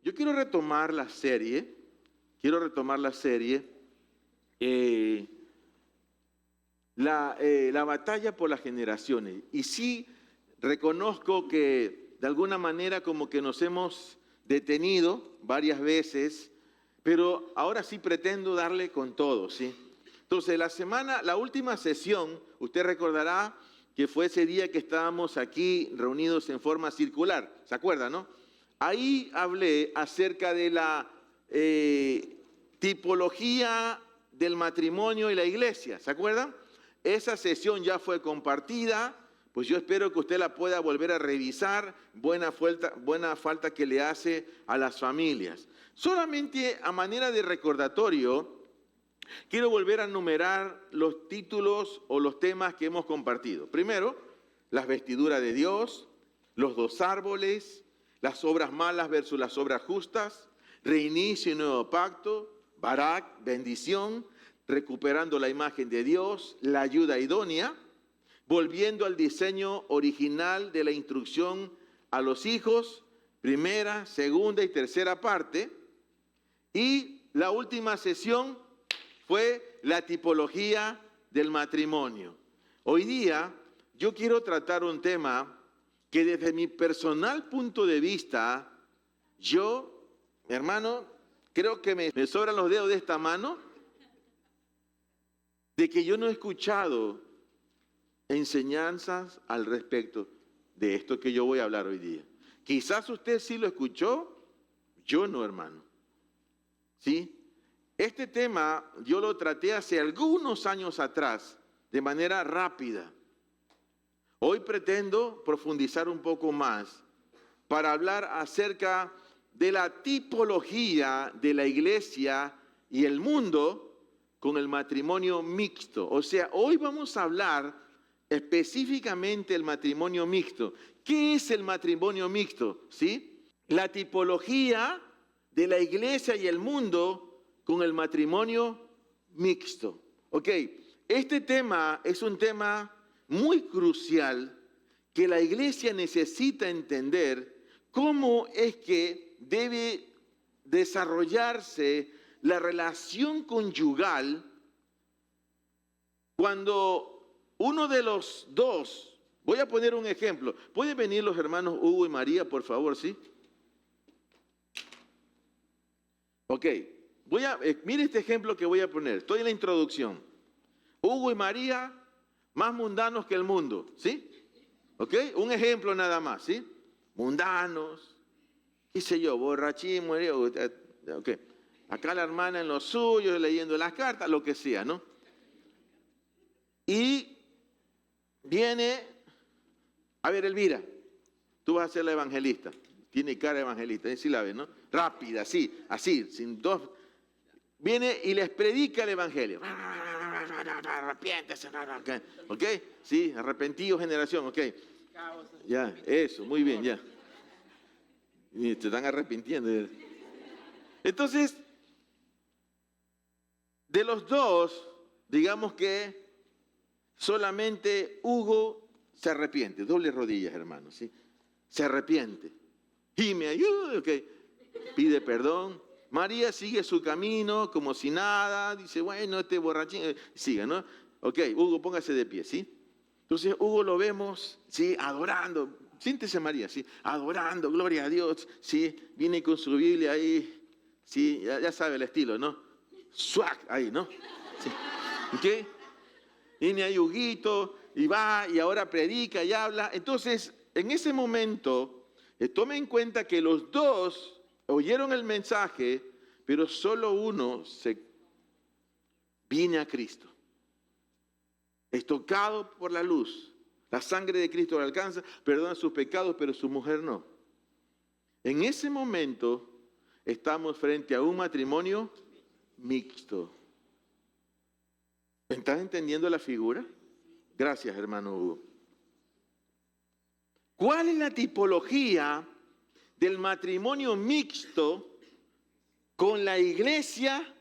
yo quiero retomar la serie, eh, la batalla por las generaciones. Y sí, reconozco que de alguna manera como que nos hemos detenido varias veces, pero ahora sí pretendo darle con todo, ¿sí? Entonces, la última sesión, usted recordará que fue ese día que estábamos aquí reunidos en forma circular, ¿se acuerda, no? Ahí hablé acerca de la tipología del matrimonio y la iglesia, ¿se acuerdan? Esa sesión ya fue compartida, pues yo espero que usted la pueda volver a revisar, buena falta que le hace a las familias. Solamente a manera de recordatorio, quiero volver a enumerar los títulos o los temas que hemos compartido. Primero, las vestiduras de Dios, los dos árboles, las obras malas versus las obras justas, reinicio y nuevo pacto, Barak, bendición, recuperando la imagen de Dios, la ayuda idónea, volviendo al diseño original de la instrucción a los hijos, primera, segunda y tercera parte. Y la última sesión fue la tipología del matrimonio. Hoy día yo quiero tratar un tema que desde mi personal punto de vista, yo, hermano, creo que me sobran los dedos de esta mano, de que yo no he escuchado enseñanzas al respecto de esto que yo voy a hablar hoy día. Quizás usted sí lo escuchó, yo no, hermano. ¿Sí? Este tema yo lo traté hace algunos años atrás, de manera rápida. Hoy pretendo profundizar un poco más para hablar acerca de la tipología de la iglesia y el mundo con el matrimonio mixto. O sea, hoy vamos a hablar específicamente del matrimonio mixto. ¿Qué es el matrimonio mixto? ¿Sí? La tipología de la iglesia y el mundo con el matrimonio mixto. Ok, este tema es un tema muy crucial que la iglesia necesita entender cómo es que debe desarrollarse la relación conyugal cuando uno de los dos, voy a poner un ejemplo, ¿pueden venir los hermanos Hugo y María, por favor, sí? Ok, mire este ejemplo que voy a poner, estoy en la introducción. Hugo y María, más mundanos que el mundo, ¿sí? Ok, un ejemplo nada más, ¿sí? Mundanos, qué sé yo, borrachín, ok. Acá la hermana en lo suyo, leyendo las cartas, lo que sea, ¿no? Y viene, a ver, Elvira, tú vas a ser la evangelista. Tiene cara de evangelista, así la ves, ¿no? Rápida, así, sin dos. Viene y les predica el evangelio. Arrepiéntese, ¿ok? Sí, arrepentido generación, ¿ok? Ya, eso, muy bien, ya. Y te están arrepintiendo. Entonces, de los dos, digamos que solamente Hugo se arrepiente. Doble rodillas, hermano, ¿sí? Se arrepiente. Y me ayuda, ok. Pide perdón. María sigue su camino como si nada. Dice, bueno, este borrachín, siga, ¿no? Ok, Hugo, póngase de pie, ¿sí? Entonces, Hugo lo vemos, ¿sí? Adorando. Siéntese, María, ¿sí? Adorando, gloria a Dios, ¿sí? Viene con su Biblia ahí, ¿sí? Ya sabe el estilo, ¿no? Swag, ahí, ¿no? ¿Sí? ¿Ok? Viene ahí Huguito y va y ahora predica y habla. Entonces, en ese momento, tome en cuenta que los dos oyeron el mensaje, pero solo uno viene a Cristo. Es tocado por la luz. La sangre de Cristo le alcanza, perdona sus pecados, pero su mujer no. En ese momento estamos frente a un matrimonio mixto. ¿Estás entendiendo la figura? Gracias, hermano Hugo. ¿Cuál es la tipología del matrimonio mixto con la iglesia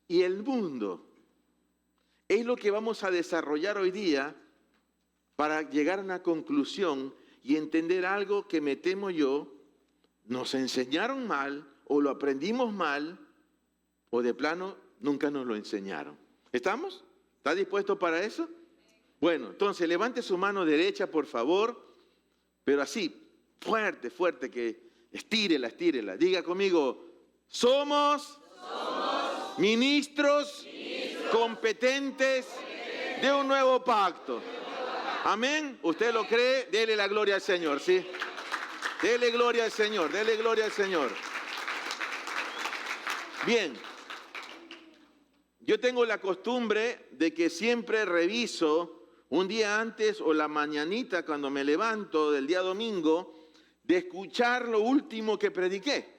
y el mundo? Es lo que vamos a desarrollar hoy día para llegar a una conclusión y entender algo que me temo yo, nos enseñaron mal o lo aprendimos mal, o de plano nunca nos lo enseñaron. ¿Estamos? ¿Está dispuesto para eso? Bueno, entonces levante su mano derecha, por favor, pero así, fuerte, fuerte, que estírela, estírela. Diga conmigo, somos ministros competentes de un nuevo pacto. Amén. ¿Usted lo cree? Dele la gloria al Señor, ¿sí? Dele gloria al Señor, dele gloria al Señor. Bien. Yo tengo la costumbre de que siempre reviso un día antes o la mañanita cuando me levanto del día domingo, de escuchar lo último que prediqué.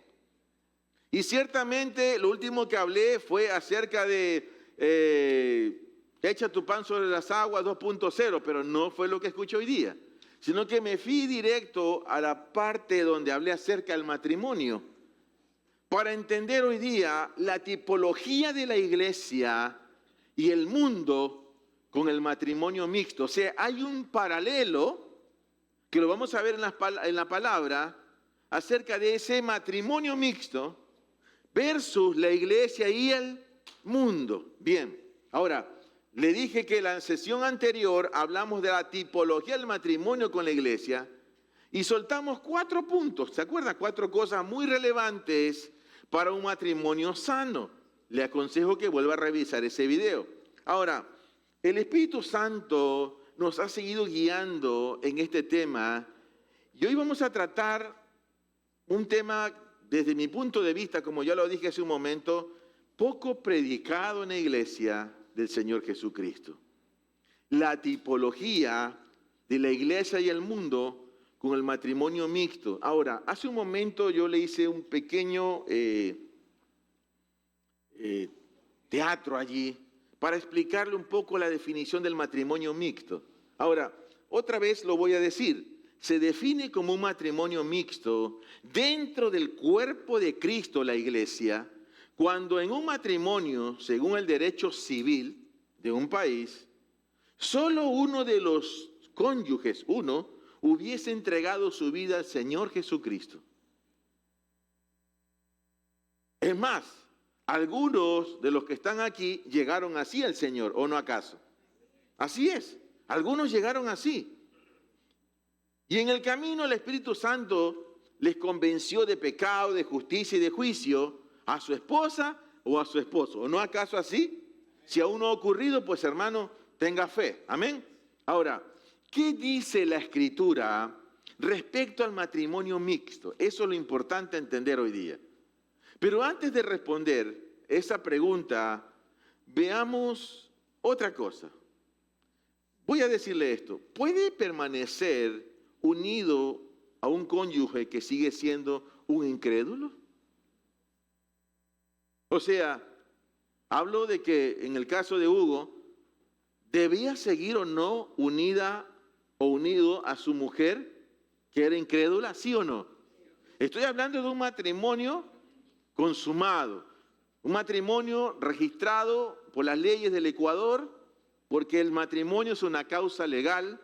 Y ciertamente lo último que hablé fue acerca de echa tu pan sobre las aguas 2.0, pero no fue lo que escuché hoy día, sino que me fui directo a la parte donde hablé acerca del matrimonio, para entender hoy día la tipología de la iglesia y el mundo con el matrimonio mixto. O sea, hay un paralelo, que lo vamos a ver en la palabra, acerca de ese matrimonio mixto versus la iglesia y el mundo. Bien, ahora, le dije que en la sesión anterior hablamos de la tipología del matrimonio con la iglesia y soltamos 4 puntos, ¿se acuerdan? 4 cosas muy relevantes para un matrimonio sano. Le aconsejo que vuelva a revisar ese video. Ahora, el Espíritu Santo nos ha seguido guiando en este tema y hoy vamos a tratar un tema, desde mi punto de vista, como ya lo dije hace un momento, poco predicado en la iglesia del Señor Jesucristo. La tipología de la iglesia y el mundo con el matrimonio mixto. Ahora, hace un momento yo le hice un pequeño teatro allí para explicarle un poco la definición del matrimonio mixto. Ahora, otra vez lo voy a decir. Se define como un matrimonio mixto dentro del cuerpo de Cristo, la iglesia, cuando en un matrimonio, según el derecho civil de un país, solo uno de los cónyuges, hubiese entregado su vida al Señor Jesucristo. Es más, algunos de los que están aquí llegaron así al Señor, ¿o no acaso? Así es, algunos llegaron así. Y en el camino el Espíritu Santo les convenció de pecado, de justicia y de juicio a su esposa o a su esposo. ¿O no acaso así? Si aún no ha ocurrido, pues hermano, tenga fe. Amén. Ahora, ¿qué dice la Escritura respecto al matrimonio mixto? Eso es lo importante entender hoy día. Pero antes de responder esa pregunta, veamos otra cosa. Voy a decirle esto. ¿Puede permanecer unido a un cónyuge que sigue siendo un incrédulo? O sea, hablo de que en el caso de Hugo, ¿debía seguir o no unida o unido a su mujer que era incrédula? ¿Sí o no? Estoy hablando de un matrimonio consumado, un matrimonio registrado por las leyes del Ecuador, porque el matrimonio es una causa legal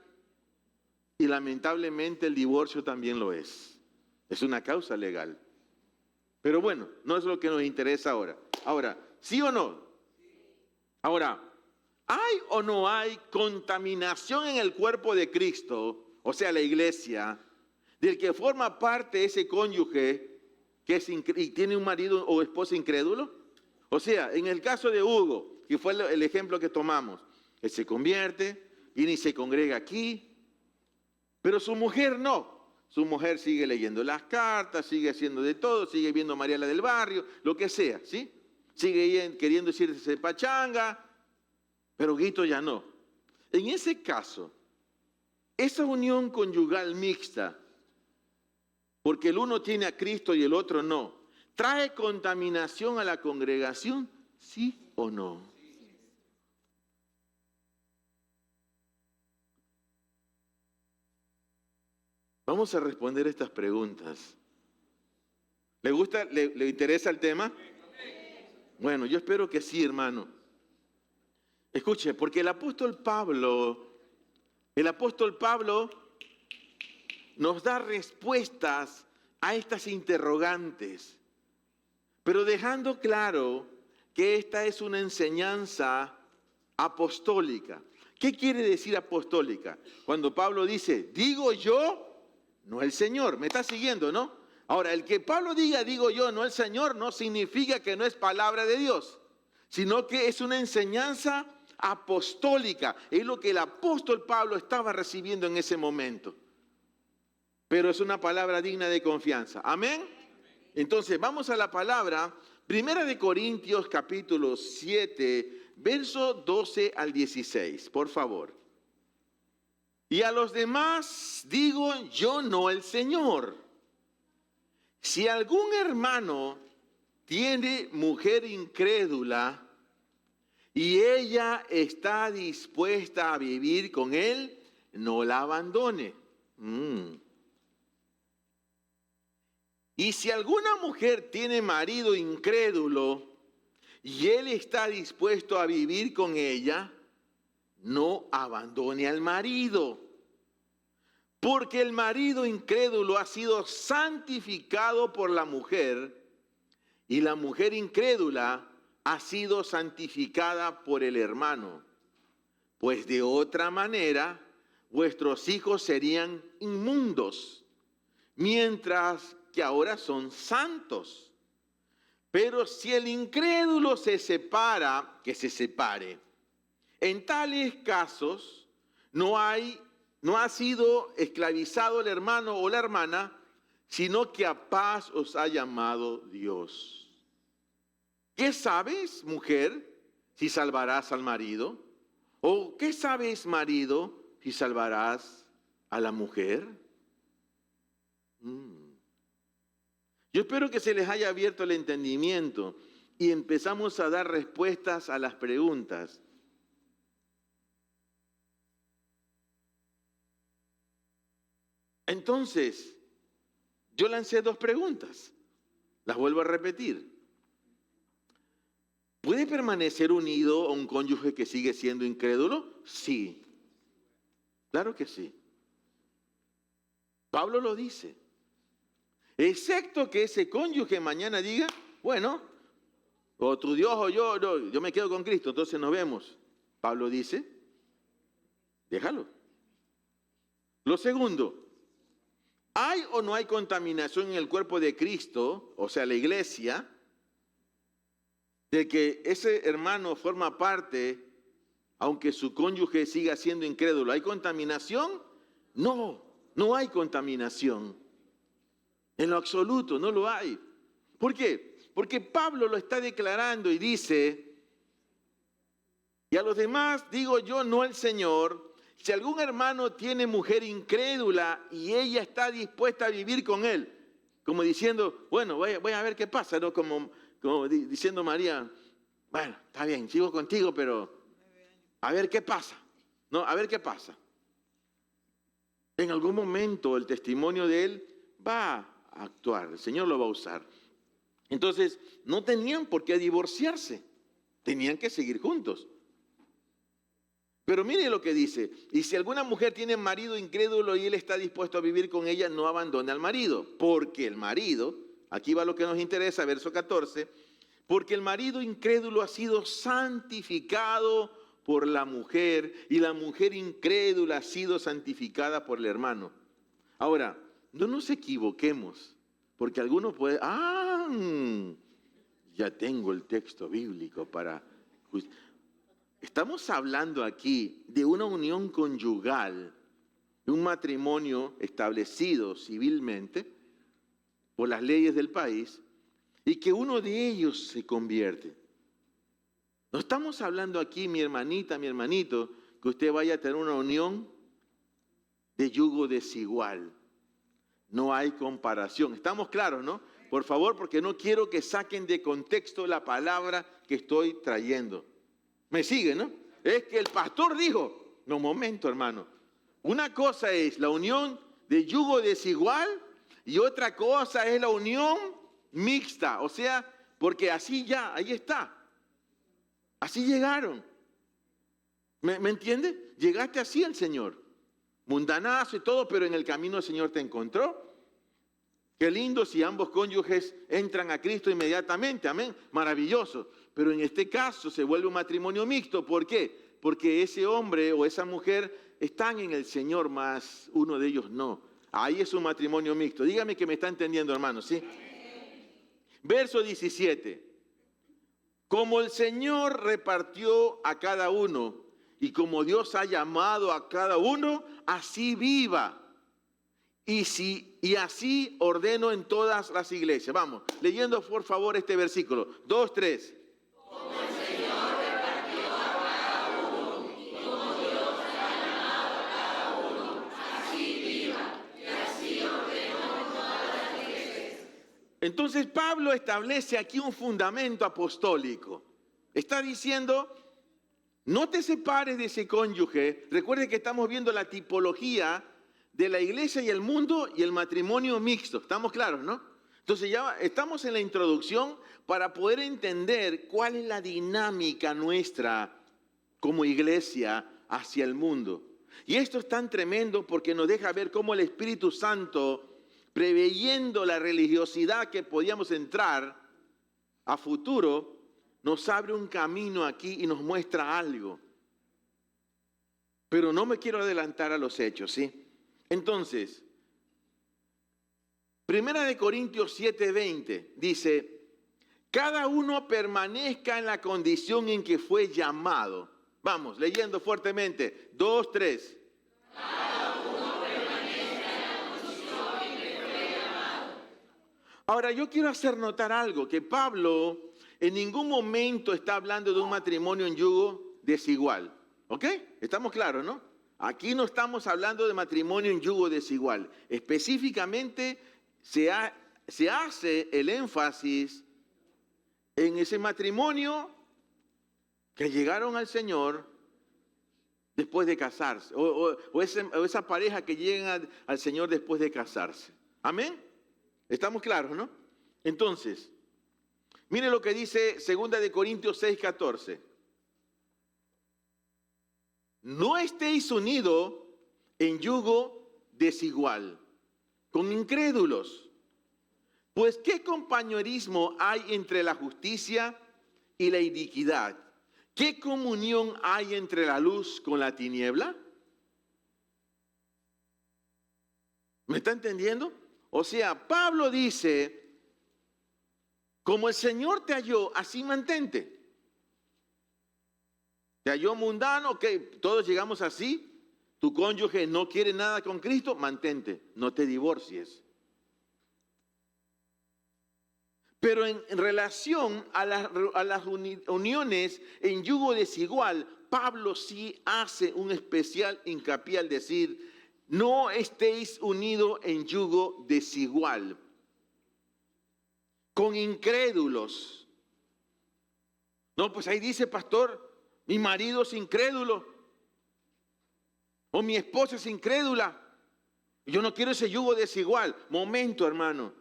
y lamentablemente el divorcio también lo es. Es una causa legal. Pero bueno, no es lo que nos interesa ahora. Ahora, ¿sí o no? Ahora, ¿hay o no hay contaminación en el cuerpo de Cristo, o sea, la iglesia, del que forma parte ese cónyuge que y tiene un marido o esposa incrédulo? O sea, en el caso de Hugo, que fue el ejemplo que tomamos, él se convierte, viene y se congrega aquí, pero su mujer no. Su mujer sigue leyendo las cartas, sigue haciendo de todo, sigue viendo a María la del barrio, lo que sea, ¿sí? Sigue queriendo decirse pachanga, pero Guito ya no. En ese caso, esa unión conyugal mixta, porque el uno tiene a Cristo y el otro no, ¿trae contaminación a la congregación? ¿Sí o no? Vamos a responder estas preguntas. ¿Le gusta, le interesa el tema? Bueno, yo espero que sí, hermano. Escuche, porque el apóstol Pablo nos da respuestas a estas interrogantes. pero dejando claro que esta es una enseñanza apostólica. ¿Qué quiere decir apostólica? Cuando Pablo dice, digo yo, no el Señor. ¿Me está siguiendo, no? Ahora, el que Pablo diga, digo yo, no el Señor, no significa que no es palabra de Dios, sino que es una enseñanza apostólica. Es lo que el apóstol Pablo estaba recibiendo en ese momento. Pero es una palabra digna de confianza. ¿Amén? Entonces, vamos a la palabra. Primera de Corintios, capítulo 7, verso 12 al 16, por favor. Y a los demás digo yo, no el Señor. Si algún hermano tiene mujer incrédula y ella está dispuesta a vivir con él, no la abandone. Y si alguna mujer tiene marido incrédulo y él está dispuesto a vivir con ella, no abandone al marido. Porque el marido incrédulo ha sido santificado por la mujer y la mujer incrédula ha sido santificada por el hermano. Pues de otra manera, vuestros hijos serían inmundos, mientras que ahora son santos. Pero si el incrédulo se separa, que se separe. En tales casos no ha sido esclavizado el hermano o la hermana, sino que a paz os ha llamado Dios. ¿Qué sabes, mujer, si salvarás al marido? ¿O qué sabes, marido, si salvarás a la mujer? Yo espero que se les haya abierto el entendimiento y empezamos a dar respuestas a las preguntas. Entonces, yo lancé 2 preguntas. Las vuelvo a repetir. ¿Puede permanecer unido a un cónyuge que sigue siendo incrédulo? Sí. Claro que sí. Pablo lo dice. Excepto que ese cónyuge mañana diga, bueno, o tu Dios o yo me quedo con Cristo, entonces nos vemos. Pablo dice, déjalo. Lo segundo, ¿hay o no hay contaminación en el cuerpo de Cristo, o sea, la iglesia, de que ese hermano forma parte, aunque su cónyuge siga siendo incrédulo? ¿Hay contaminación? No, no hay contaminación. En lo absoluto, no lo hay. ¿Por qué? Porque Pablo lo está declarando y dice, y a los demás digo yo, no el Señor, si algún hermano tiene mujer incrédula y ella está dispuesta a vivir con él, como diciendo, bueno, voy a ver qué pasa, ¿no? Como diciendo María, bueno, está bien, sigo contigo, pero a ver qué pasa, ¿no? A ver qué pasa. En algún momento el testimonio de él va a actuar, el Señor lo va a usar. Entonces, no tenían por qué divorciarse, tenían que seguir juntos. Pero mire lo que dice, y si alguna mujer tiene marido incrédulo y él está dispuesto a vivir con ella, no abandone al marido, porque el marido, aquí va lo que nos interesa, verso 14, porque el marido incrédulo ha sido santificado por la mujer y la mujer incrédula ha sido santificada por el hermano. Ahora, no nos equivoquemos, porque algunos pueden, ya tengo el texto bíblico para... Estamos hablando aquí de una unión conyugal, de un matrimonio establecido civilmente por las leyes del país y que uno de ellos se convierte. No estamos hablando aquí, mi hermanita, mi hermanito, que usted vaya a tener una unión de yugo desigual. No hay comparación. ¿Estamos claros, no? Por favor, porque no quiero que saquen de contexto la palabra que estoy trayendo. ¿Me sigue, no? Es que el pastor dijo, no, un momento, hermano. Una cosa es la unión de yugo desigual y otra cosa es la unión mixta. O sea, porque así ya, ahí está. Así llegaron. ¿Me entiende? Llegaste así al Señor. Mundanazo y todo, pero en el camino el Señor te encontró. Qué lindo si ambos cónyuges entran a Cristo inmediatamente, amén, maravilloso. Pero en este caso se vuelve un matrimonio mixto. ¿Por qué? Porque ese hombre o esa mujer están en el Señor, más uno de ellos no. Ahí es un matrimonio mixto. Dígame que me está entendiendo, hermano, ¿sí? Verso 17. Como el Señor repartió a cada uno y como Dios ha llamado a cada uno, así viva. Y así ordeno en todas las iglesias. Vamos, leyendo por favor este versículo. 2, 3. Como el Señor repartió a cada uno y como Dios ha llamado a cada uno, así viva y así ordeno en todas las iglesias. Entonces Pablo establece aquí un fundamento apostólico. Está diciendo, no te separes de ese cónyuge. Recuerde que estamos viendo la tipología de la iglesia y el mundo y el matrimonio mixto. ¿Estamos claros, no? Entonces ya estamos en la introducción para poder entender cuál es la dinámica nuestra como iglesia hacia el mundo. Y esto es tan tremendo porque nos deja ver cómo el Espíritu Santo, preveyendo la religiosidad que podíamos entrar a futuro, nos abre un camino aquí y nos muestra algo. Pero no me quiero adelantar a los hechos, ¿sí? Entonces, 1 Corintios 7:20 dice, cada uno permanezca en la condición en que fue llamado. Vamos, leyendo fuertemente. 2, 3. Cada uno permanezca en la condición en que fue llamado. Ahora, yo quiero hacer notar algo, que Pablo en ningún momento está hablando de un matrimonio en yugo desigual. ¿Ok? Estamos claros, ¿no? Aquí no estamos hablando de matrimonio en yugo desigual. Específicamente se hace el énfasis en ese matrimonio que llegaron al Señor después de casarse. O esa pareja que llegan al Señor después de casarse. Amén. ¿Estamos claros, no? Entonces, mire lo que dice 2 Corintios 6:14. No estéis unidos en yugo desigual con incrédulos. Pues ¿qué compañerismo hay entre la justicia y la iniquidad? ¿Qué comunión hay entre la luz con la tiniebla? ¿Me está entendiendo? O sea, Pablo dice, como el Señor te halló, así mantente. Te halló mundano, ok, todos llegamos así. Tu cónyuge no quiere nada con Cristo, mantente, no te divorcies. Pero en relación a las uniones en yugo desigual, Pablo sí hace un especial hincapié al decir, no estéis unidos en yugo desigual, con incrédulos. No, pues ahí dice, pastor, mi marido es incrédulo, o mi esposa es incrédula. Yo no quiero ese yugo desigual. Momento, hermano.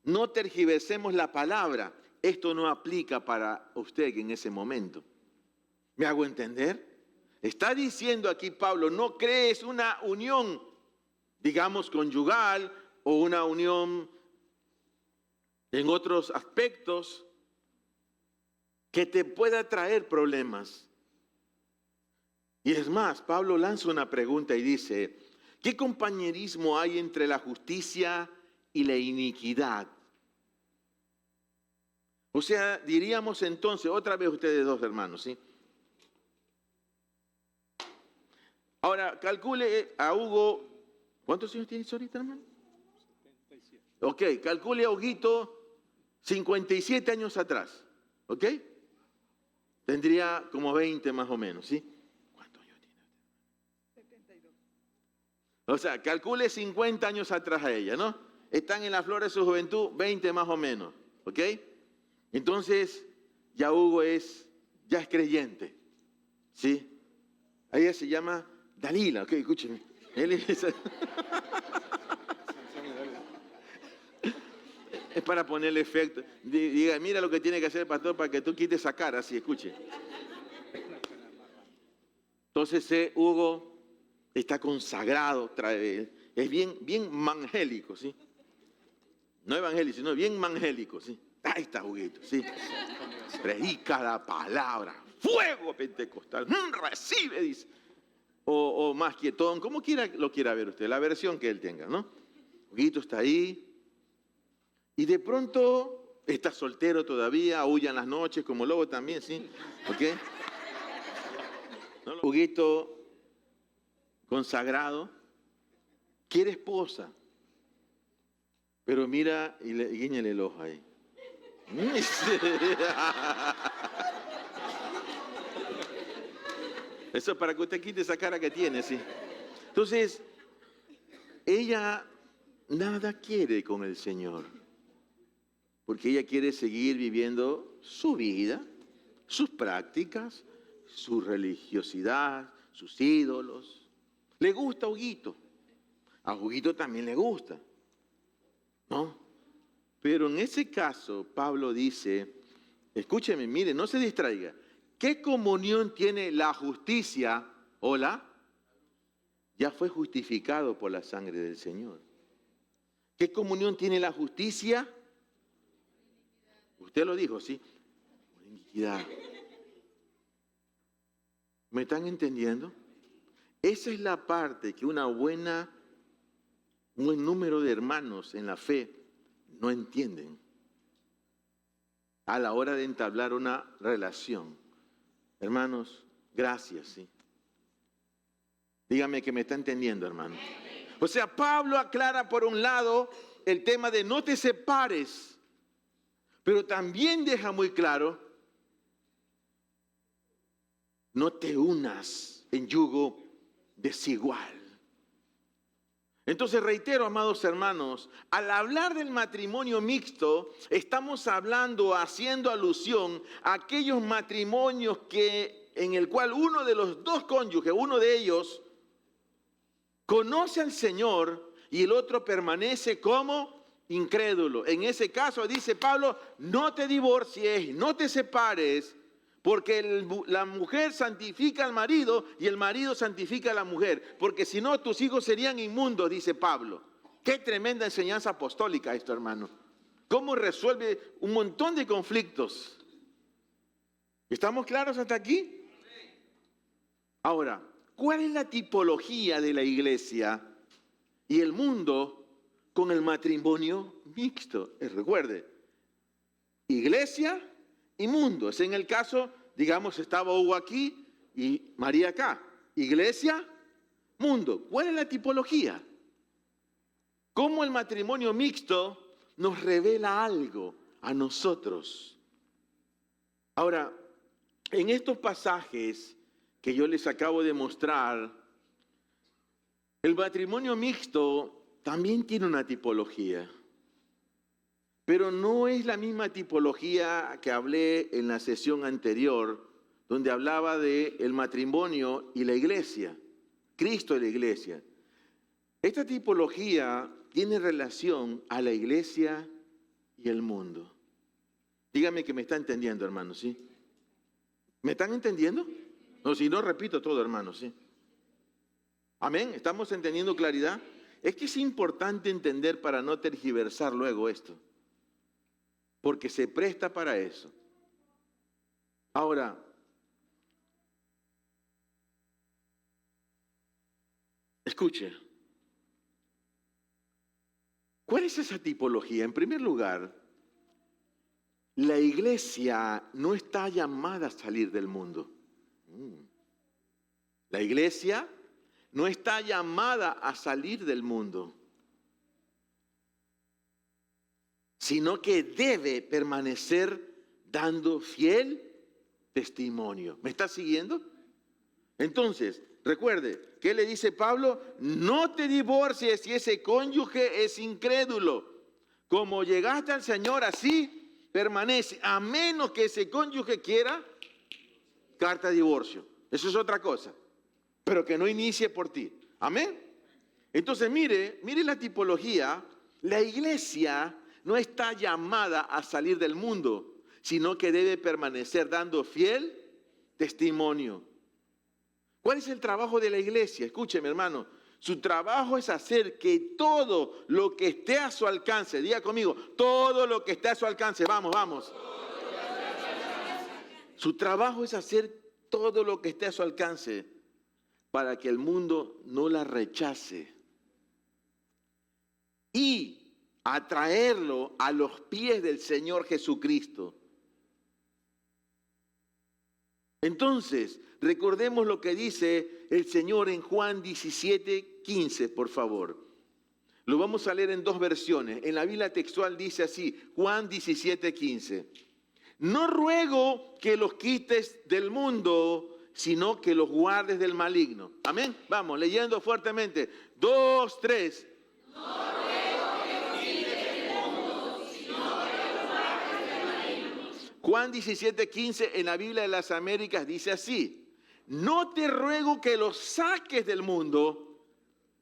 No tergiversemos la palabra. Esto no aplica para usted en ese momento. ¿Me hago entender? Está diciendo aquí Pablo, no crees una unión, digamos, conyugal o una unión en otros aspectos que te pueda traer problemas. Y es más, Pablo lanza una pregunta y dice, ¿qué compañerismo hay entre la justicia y la iniquidad? O sea, diríamos entonces, otra vez ustedes dos hermanos, ¿sí? Ahora, calcule a Hugo, ¿cuántos años tienes ahorita, hermano? 57. Ok, calcule a Huguito 57 años atrás, ¿ok? Tendría como 20 más o menos, ¿sí? ¿Cuántos años tiene usted? 72. O sea, calcule 50 años atrás a ella, ¿no? Están en la flor de su juventud, 20 más o menos, ¿ok? Entonces, ya Hugo ya es creyente, ¿sí? Ella se llama Dalila, ok, escúcheme. Él es para ponerle efecto. Diga, mira lo que tiene que hacer el pastor para que tú quites esa cara, así, escuche. Entonces, Hugo está consagrado, es bien evangélico, ¿sí? No evangélico, sino bien mangélico, ¿sí? Ahí está, Huguito, ¿sí? Predica la palabra, fuego pentecostal, recibe, dice. O más quietón, como quiera lo quiera ver usted, la versión que él tenga, ¿no? Huguito está ahí, y de pronto está soltero todavía, aúlla en las noches, como lobo también, ¿sí? ¿Ok? Huguito consagrado, quiere esposa, pero mira y le guiñale el ojo ahí. Eso es para que usted quite esa cara que tiene, ¿sí? Entonces, ella nada quiere con el Señor, porque ella quiere seguir viviendo su vida, sus prácticas, su religiosidad, sus ídolos. Le gusta a Huguito. A Huguito también le gusta, ¿no? Pero en ese caso, Pablo dice, escúcheme, mire, no se distraiga. ¿Qué comunión tiene la justicia? Hola. Ya fue justificado por la sangre del Señor. ¿Qué comunión tiene la justicia? Usted lo dijo, ¿sí? Por iniquidad. ¿Me están entendiendo? Esa es la parte que un buen número de hermanos en la fe no entienden a la hora de entablar una relación. Hermanos, gracias, ¿sí? Dígame que me está entendiendo, hermano. O sea, Pablo aclara por un lado el tema de no te separes, pero también deja muy claro, no te unas en yugo desigual. Entonces reitero, amados hermanos, al hablar del matrimonio mixto, estamos haciendo alusión a aquellos matrimonios en el cual uno de los dos cónyuges, uno de ellos, conoce al Señor y el otro permanece como incrédulo. En ese caso, dice Pablo, no te divorcies, no te separes, porque la mujer santifica al marido y el marido santifica a la mujer. Porque si no, tus hijos serían inmundos, dice Pablo. Qué tremenda enseñanza apostólica esto, hermano. ¿Cómo resuelve un montón de conflictos? ¿Estamos claros hasta aquí? Ahora, ¿cuál es la tipología de la iglesia y el mundo con el matrimonio mixto? Recuerde, iglesia y mundo. Es en el caso, digamos, estaba Hugo aquí y María acá. Iglesia, mundo. ¿Cuál es la tipología? ¿Cómo el matrimonio mixto nos revela algo a nosotros? Ahora, en estos pasajes que yo les acabo de mostrar, el matrimonio mixto también tiene una tipología. Pero no es la misma tipología que hablé en la sesión anterior, donde hablaba del matrimonio y la iglesia, Cristo y la iglesia. Esta tipología tiene relación a la iglesia y el mundo. Dígame que me está entendiendo, hermano, ¿sí? ¿Me están entendiendo? No, si no, repito todo, hermano, ¿sí? Amén, ¿estamos entendiendo claridad? Es que es importante entender para no tergiversar luego esto, porque se presta para eso. Ahora, escuche, ¿cuál es esa tipología? En primer lugar, la iglesia no está llamada a salir del mundo. La iglesia no está llamada a salir del mundo, sino que debe permanecer dando fiel testimonio. ¿Me está siguiendo? Entonces, recuerde, ¿qué le dice Pablo? No te divorcies si ese cónyuge es incrédulo. Como llegaste al Señor, así permanece, a menos que ese cónyuge quiera carta de divorcio. Eso es otra cosa, pero que no inicie por ti. Amén. Entonces, mire la tipología. La iglesia no está llamada a salir del mundo, sino que debe permanecer dando fiel testimonio. ¿Cuál es el trabajo de la iglesia? Escúcheme, hermano. Su trabajo es hacer que todo lo que esté a su alcance, diga conmigo, todo lo que esté a su alcance, vamos, vamos. Su trabajo es hacer todo lo que esté a su alcance para que el mundo no la rechace y atraerlo a los pies del Señor Jesucristo. Entonces, recordemos lo que dice el Señor en Juan 17:15, por favor. Lo vamos a leer en dos versiones. En la Biblia textual dice así, Juan 17:15. No ruego que los quites del mundo, sino que los guardes del maligno. Amén. Vamos, leyendo fuertemente. 2, 3. No ruego que los quites del mundo, sino que los guardes del maligno. Juan 17:15 en la Biblia de las Américas dice así. No te ruego que los saques del mundo,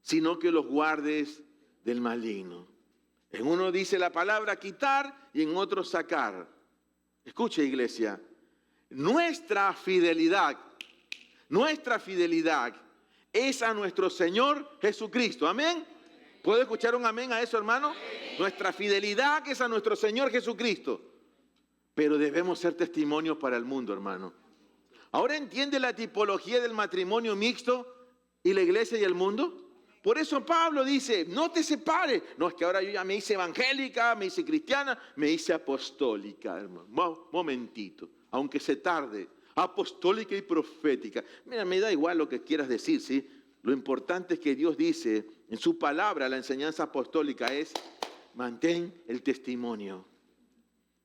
sino que los guardes del maligno. En uno dice la palabra quitar y en otro sacar. Escuche, iglesia, nuestra fidelidad es a nuestro Señor Jesucristo. ¿Amén? ¿Puedo escuchar un amén a eso, hermano? Amén. Nuestra fidelidad es a nuestro Señor Jesucristo. Pero debemos ser testimonios para el mundo, hermano. ¿Ahora entiende la tipología del matrimonio mixto y la iglesia y el mundo? Por eso Pablo dice, no te separes. No, es que ahora yo ya me hice evangélica, me hice cristiana, me hice apostólica, hermano. Momentito, aunque se tarde. Apostólica y profética. Mira, me da igual lo que quieras decir, ¿sí? Lo importante es que Dios dice, en su palabra, la enseñanza apostólica es, mantén el testimonio.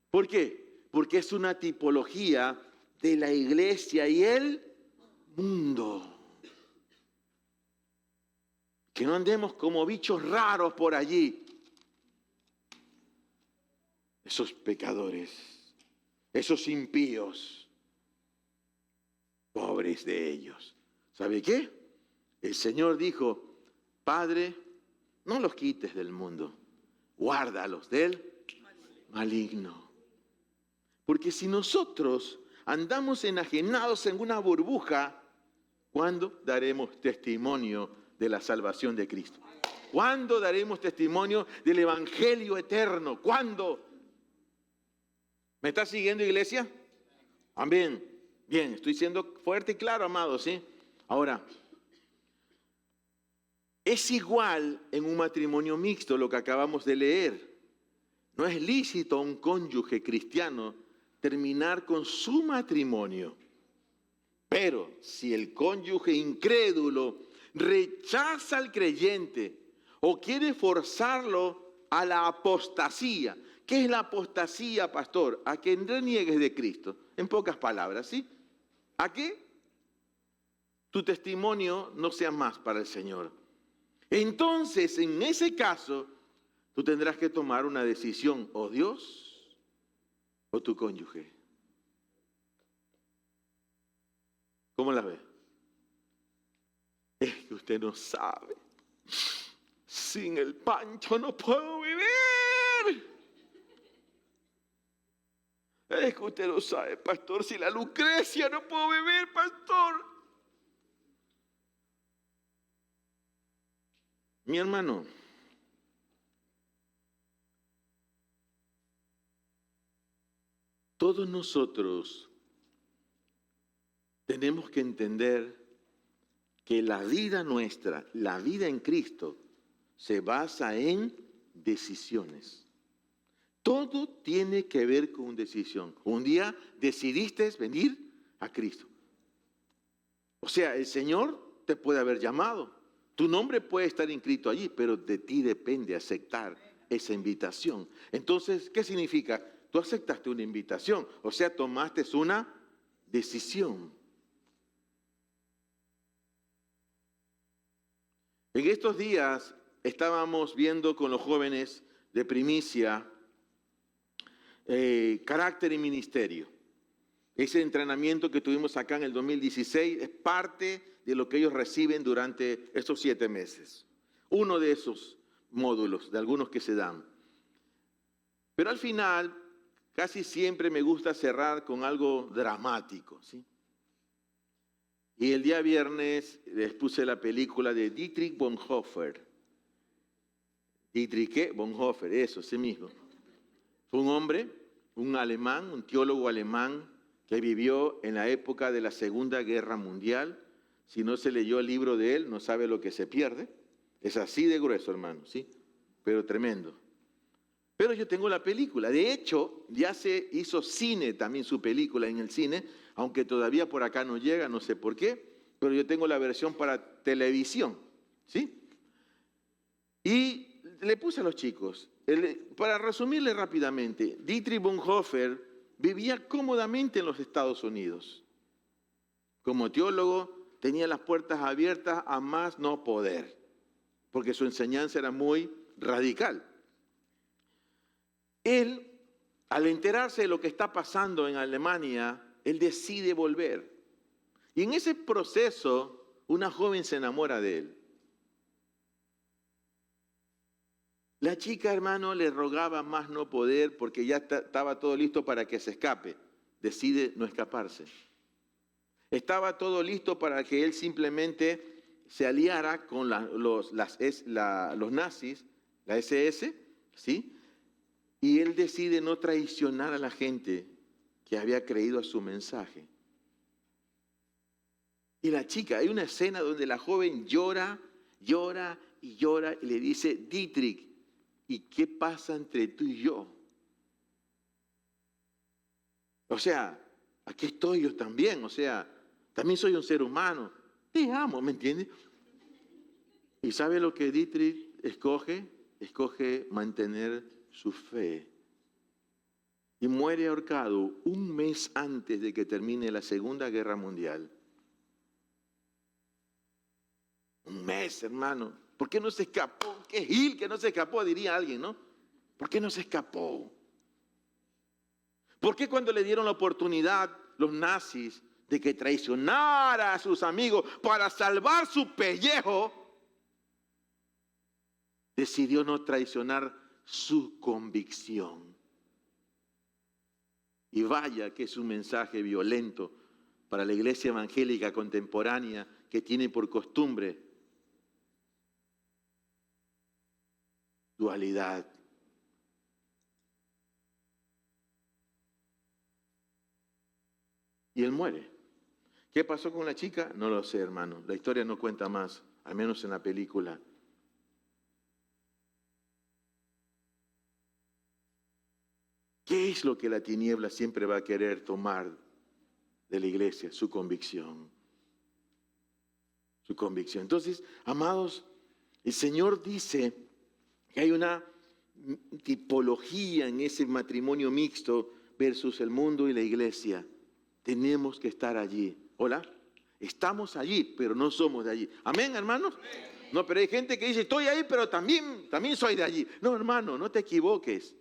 ¿Por qué? Porque es una tipología de la iglesia y el mundo. Que no andemos como bichos raros por allí. Esos pecadores, esos impíos, pobres de ellos. ¿Sabe qué? El Señor dijo, Padre, no los quites del mundo, guárdalos del maligno. Porque si nosotros andamos enajenados en una burbuja, ¿cuándo daremos testimonio de la salvación de Cristo? ¿Cuándo daremos testimonio del evangelio eterno? ¿Cuándo? ¿Me está siguiendo, iglesia? Amén. Bien, estoy siendo fuerte y claro, amados, ¿sí? Ahora, es igual en un matrimonio mixto lo que acabamos de leer. No es lícito a un cónyuge cristiano terminar con su matrimonio. Pero si el cónyuge incrédulo rechaza al creyente o quiere forzarlo a la apostasía. ¿Qué es la apostasía, pastor? A que reniegues de Cristo. En pocas palabras, ¿sí? ¿A qué? Tu testimonio no sea más para el Señor. Entonces, en ese caso, tú tendrás que tomar una decisión, o Dios o tu cónyuge. ¿Cómo la ve? Es que usted no sabe. Sin el Pancho no puedo vivir. Es que usted no sabe, pastor. Sin la Lucrecia no puedo vivir, pastor. Mi hermano, todos nosotros tenemos que entender que la vida nuestra, la vida en Cristo, se basa en decisiones. Todo tiene que ver con decisión. Un día decidiste venir a Cristo. O sea, el Señor te puede haber llamado. Tu nombre puede estar inscrito allí, pero de ti depende aceptar esa invitación. Entonces, ¿qué significa? Tú aceptaste una invitación, o sea, tomaste una decisión. En estos días estábamos viendo con los jóvenes de Primicia carácter y ministerio. Ese entrenamiento que tuvimos acá en el 2016 es parte de lo que ellos reciben durante estos 7 meses. Uno de esos módulos, de algunos que se dan. Pero al final, casi siempre me gusta cerrar con algo dramático, ¿sí? Y el día viernes les puse la película de Dietrich Bonhoeffer. Dietrich, ¿qué? Bonhoeffer, eso, ese mismo. Fue un hombre, un alemán, un teólogo alemán que vivió en la época de la Segunda Guerra Mundial. Si no se leyó el libro de él, no sabe lo que se pierde. Es así de grueso, hermano, ¿sí? Pero tremendo. Pero yo tengo la película. De hecho, ya se hizo cine también su película en el cine, aunque todavía por acá no llega, no sé por qué, pero yo tengo la versión para televisión, ¿sí? Y le puse a los chicos, para resumirle rápidamente, Dietrich Bonhoeffer vivía cómodamente en los Estados Unidos. Como teólogo, tenía las puertas abiertas a más no poder, porque su enseñanza era muy radical. Él, al enterarse de lo que está pasando en Alemania, él decide volver. Y en ese proceso, una joven se enamora de él. La chica, hermano, le rogaba más no poder porque ya estaba todo listo para que se escape. Decide no escaparse. Estaba todo listo para que él simplemente se aliara con los nazis, la SS, ¿sí? Y él decide no traicionar a la gente que había creído a su mensaje. Y la chica, hay una escena donde la joven llora, llora y llora y le dice, Dietrich, ¿y qué pasa entre tú y yo? O sea, aquí estoy yo también, o sea, también soy un ser humano. Te amo, ¿me entiendes? ¿Y sabe lo que Dietrich escoge? Escoge mantener su fe. Y muere ahorcado un mes antes de que termine la Segunda Guerra Mundial. Un mes, hermano. ¿Por qué no se escapó? Qué gil que no se escapó, diría alguien, ¿no? ¿Por qué no se escapó? ¿Por qué cuando le dieron la oportunidad los nazis de que traicionara a sus amigos para salvar su pellejo, decidió no traicionar su convicción? Y vaya que es un mensaje violento para la iglesia evangélica contemporánea que tiene por costumbre dualidad. Y él muere. ¿Qué pasó con la chica? No lo sé, hermano. La historia no cuenta más, al menos en la película. ¿Qué es lo que la tiniebla siempre va a querer tomar de la iglesia? Su convicción. Su convicción. Entonces, amados, el Señor dice que hay una tipología en ese matrimonio mixto versus el mundo y la iglesia. Tenemos que estar allí. ¿Hola? Estamos allí, pero no somos de allí. ¿Amén, hermanos? No, pero hay gente que dice, estoy ahí, pero también soy de allí. No, hermano, no te equivoques.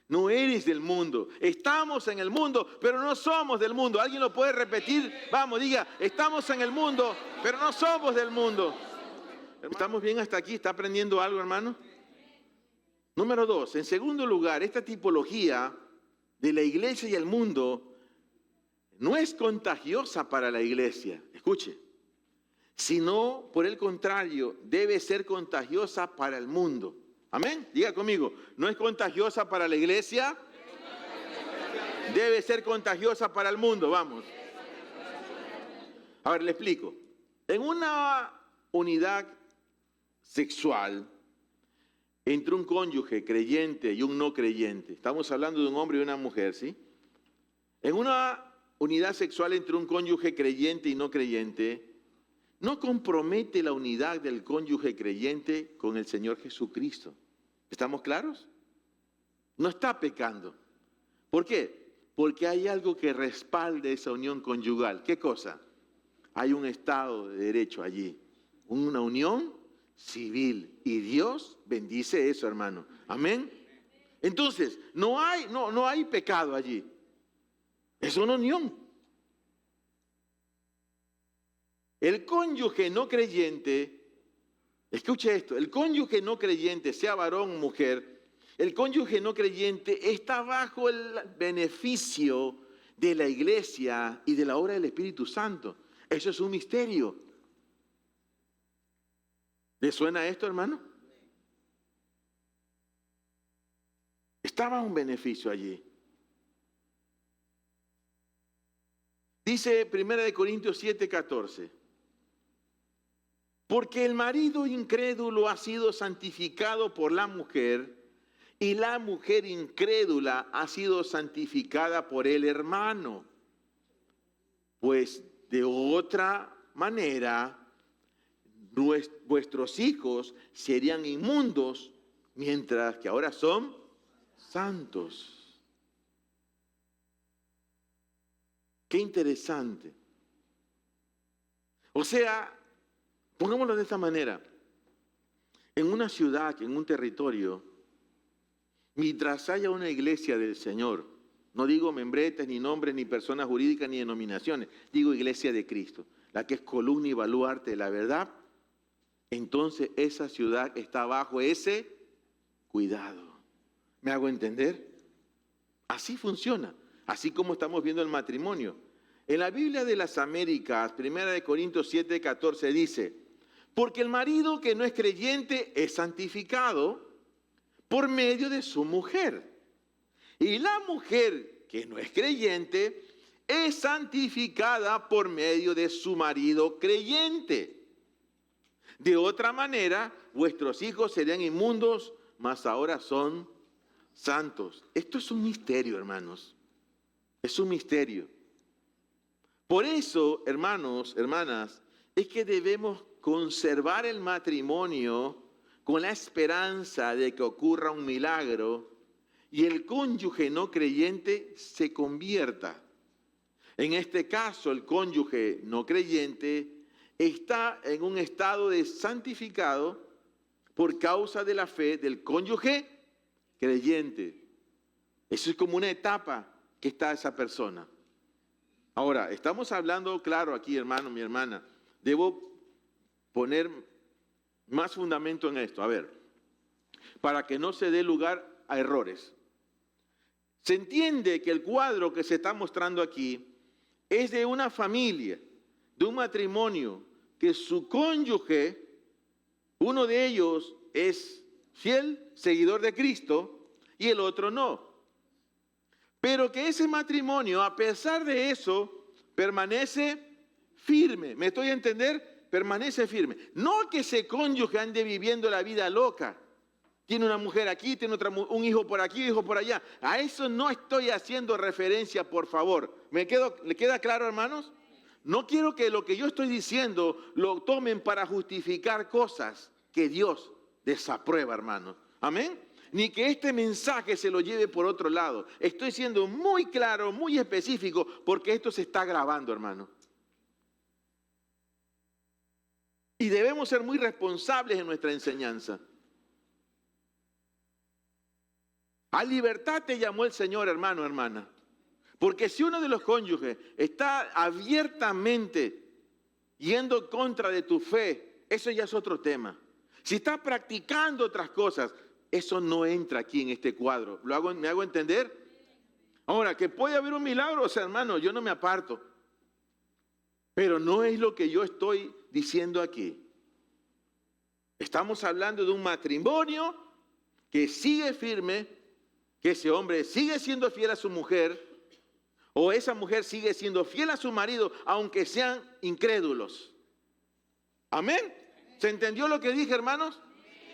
No eres del mundo. Estamos en el mundo, pero no somos del mundo. ¿Alguien lo puede repetir? Vamos, diga, estamos en el mundo, pero no somos del mundo. ¿Estamos bien hasta aquí? ¿Está aprendiendo algo, hermano? Número 2, en segundo lugar, esta tipología de la iglesia y el mundo no es contagiosa para la iglesia. Escuche. Sino, por el contrario, debe ser contagiosa para el mundo. Amén. Diga conmigo, no es contagiosa para la iglesia, debe ser contagiosa para el mundo. Vamos. A ver, le explico. En una unidad sexual entre un cónyuge creyente y un no creyente, estamos hablando de un hombre y una mujer, ¿sí? En una unidad sexual entre un cónyuge creyente y no creyente, no compromete la unidad del cónyuge creyente con el Señor Jesucristo. ¿Estamos claros? No está pecando. ¿Por qué? Porque hay algo que respalde esa unión conyugal. ¿Qué cosa? Hay un Estado de Derecho allí, una unión civil, y Dios bendice eso, hermano. Amén. Entonces, no hay pecado allí. Es una unión. El cónyuge no creyente, escuche esto, el cónyuge no creyente, sea varón o mujer, el cónyuge no creyente está bajo el beneficio de la iglesia y de la obra del Espíritu Santo. Eso es un misterio. ¿Le suena esto, hermano? Estaba un beneficio allí. Dice 1 Corintios 7:14. Porque el marido incrédulo ha sido santificado por la mujer, y la mujer incrédula ha sido santificada por el hermano. Pues de otra manera, vuestros hijos serían inmundos, mientras que ahora son santos. Qué interesante. O sea, pongámoslo de esta manera. En una ciudad, en un territorio, mientras haya una iglesia del Señor, no digo membretes, ni nombres, ni personas jurídicas, ni denominaciones, digo iglesia de Cristo, la que es columna y baluarte de la verdad, entonces esa ciudad está bajo ese cuidado. ¿Me hago entender? Así funciona, así como estamos viendo el matrimonio. En la Biblia de las Américas, 1 Corintios 7:14 dice, porque el marido que no es creyente es santificado por medio de su mujer. Y la mujer que no es creyente es santificada por medio de su marido creyente. De otra manera, vuestros hijos serían inmundos, mas ahora son santos. Esto es un misterio, hermanos. Es un misterio. Por eso, hermanos, hermanas, es que debemos conservar el matrimonio con la esperanza de que ocurra un milagro y el cónyuge no creyente se convierta. En este caso, el cónyuge no creyente está en un estado de santificado por causa de la fe del cónyuge creyente. Eso es como una etapa que está esa persona. Ahora, estamos hablando, claro, aquí, hermano, mi hermana, debo poner más fundamento en esto. A ver, para que no se dé lugar a errores. Se entiende que el cuadro que se está mostrando aquí es de una familia, de un matrimonio, que su cónyuge, uno de ellos es fiel, seguidor de Cristo, y el otro no. Pero que ese matrimonio, a pesar de eso, permanece firme. ¿Me estoy a entender? Permanece firme. No que ese cónyuge ande viviendo la vida loca. Tiene una mujer aquí, tiene un hijo por aquí, un hijo por allá. A eso no estoy haciendo referencia, por favor. ¿Le queda claro, hermanos? No quiero que lo que yo estoy diciendo lo tomen para justificar cosas que Dios desaprueba, hermanos. Amén. Ni que este mensaje se lo lleve por otro lado. Estoy siendo muy claro, muy específico, porque esto se está grabando, hermano. Y debemos ser muy responsables en nuestra enseñanza. A libertad te llamó el Señor, hermano, hermana. Porque si uno de los cónyuges está abiertamente yendo en contra de tu fe, eso ya es otro tema. Si está practicando otras cosas, eso no entra aquí en este cuadro. ¿Me hago entender? Ahora, que puede haber un milagro, o sea, hermano, yo no me aparto. Pero no es lo que yo estoy diciendo aquí. Estamos hablando de un matrimonio que sigue firme, que ese hombre sigue siendo fiel a su mujer, o esa mujer sigue siendo fiel a su marido, aunque sean incrédulos. ¿Amén? ¿Se entendió lo que dije, hermanos?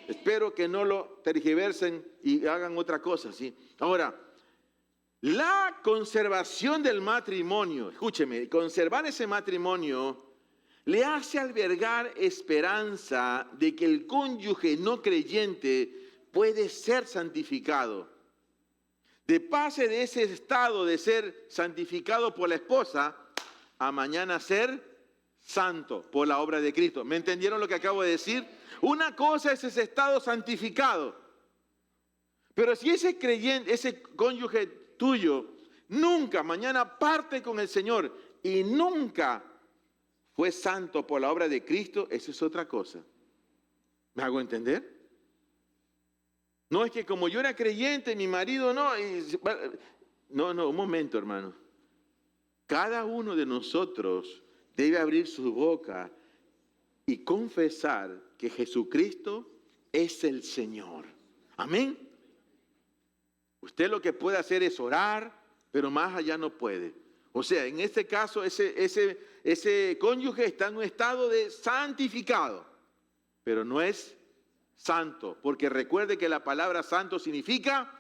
Espero que no lo tergiversen y hagan otra cosa, ¿sí? Ahora, la conservación del matrimonio, escúcheme, conservar ese matrimonio le hace albergar esperanza de que el cónyuge no creyente puede ser santificado. De pase de ese estado de ser santificado por la esposa a mañana ser santo por la obra de Cristo. ¿Me entendieron lo que acabo de decir? Una cosa es ese estado santificado. Pero si ese creyente, ese cónyuge tuyo, nunca mañana parte con el Señor y nunca fue santo por la obra de Cristo, eso es otra cosa. ¿Me hago entender? No es que como yo era creyente, mi marido no. No, un momento, hermano. Cada uno de nosotros debe abrir su boca y confesar que Jesucristo es el Señor. Amén. Usted lo que puede hacer es orar, pero más allá no puede. O sea, en este caso, ese cónyuge está en un estado de santificado, pero no es santo, porque recuerde que la palabra santo significa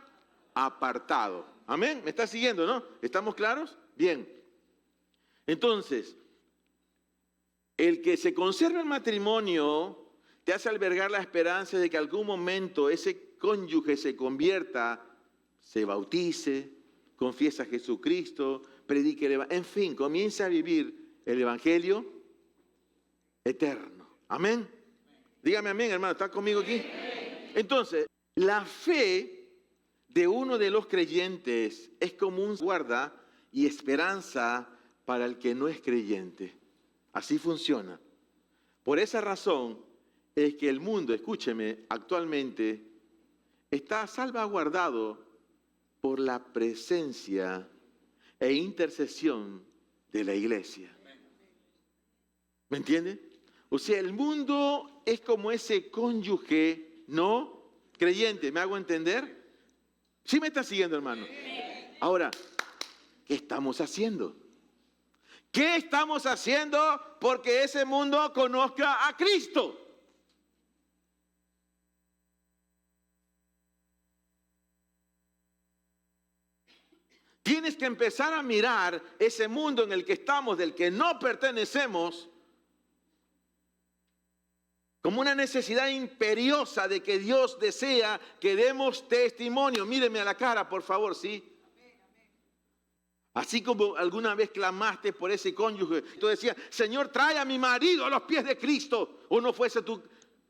apartado. Amén. ¿Me está siguiendo, no? ¿Estamos claros? Bien. Entonces, el que se conserva el matrimonio te hace albergar la esperanza de que algún momento ese cónyuge se convierta, se bautice, confiesa a Jesucristo, predique el Evangelio, en fin, comienza a vivir el Evangelio eterno. Amén. Dígame amén, hermano, ¿está conmigo aquí? Entonces, la fe de uno de los creyentes es como un guarda y esperanza para el que no es creyente. Así funciona. Por esa razón es que el mundo, escúcheme, actualmente está salvaguardado por la presencia e intercesión de la iglesia. ¿Me entiende? O sea, el mundo es como ese cónyuge no creyente. ¿Me hago entender? ¿Sí me está siguiendo, hermano? Ahora, ¿qué estamos haciendo? ¿Qué estamos haciendo porque ese mundo conozca a Cristo? Tienes que empezar a mirar ese mundo en el que estamos, del que no pertenecemos, como una necesidad imperiosa de que Dios desea que demos testimonio. Míreme a la cara, por favor, ¿sí? Así como alguna vez clamaste por ese cónyuge, tú decías, Señor, trae a mi marido a los pies de Cristo. ¿O no fuese tu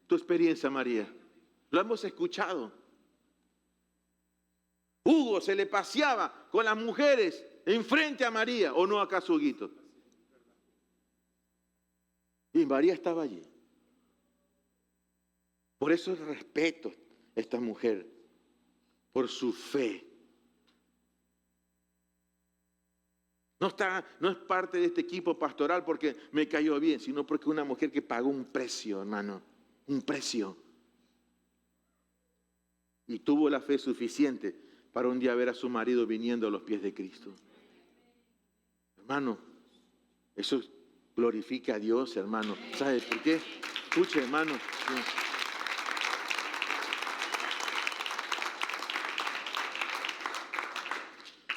experiencia, María? Lo hemos escuchado. Hugo se le paseaba con las mujeres enfrente a María, ¿o no acaso, Huguito? Y María estaba allí. Por eso respeto a esta mujer, por su fe. No es parte de este equipo pastoral porque me cayó bien, sino porque es una mujer que pagó un precio, hermano, un precio. Y tuvo la fe suficiente para un día ver a su marido viniendo a los pies de Cristo. Hermano, eso glorifica a Dios, hermano. ¿Sabe por qué? Escuche, hermano.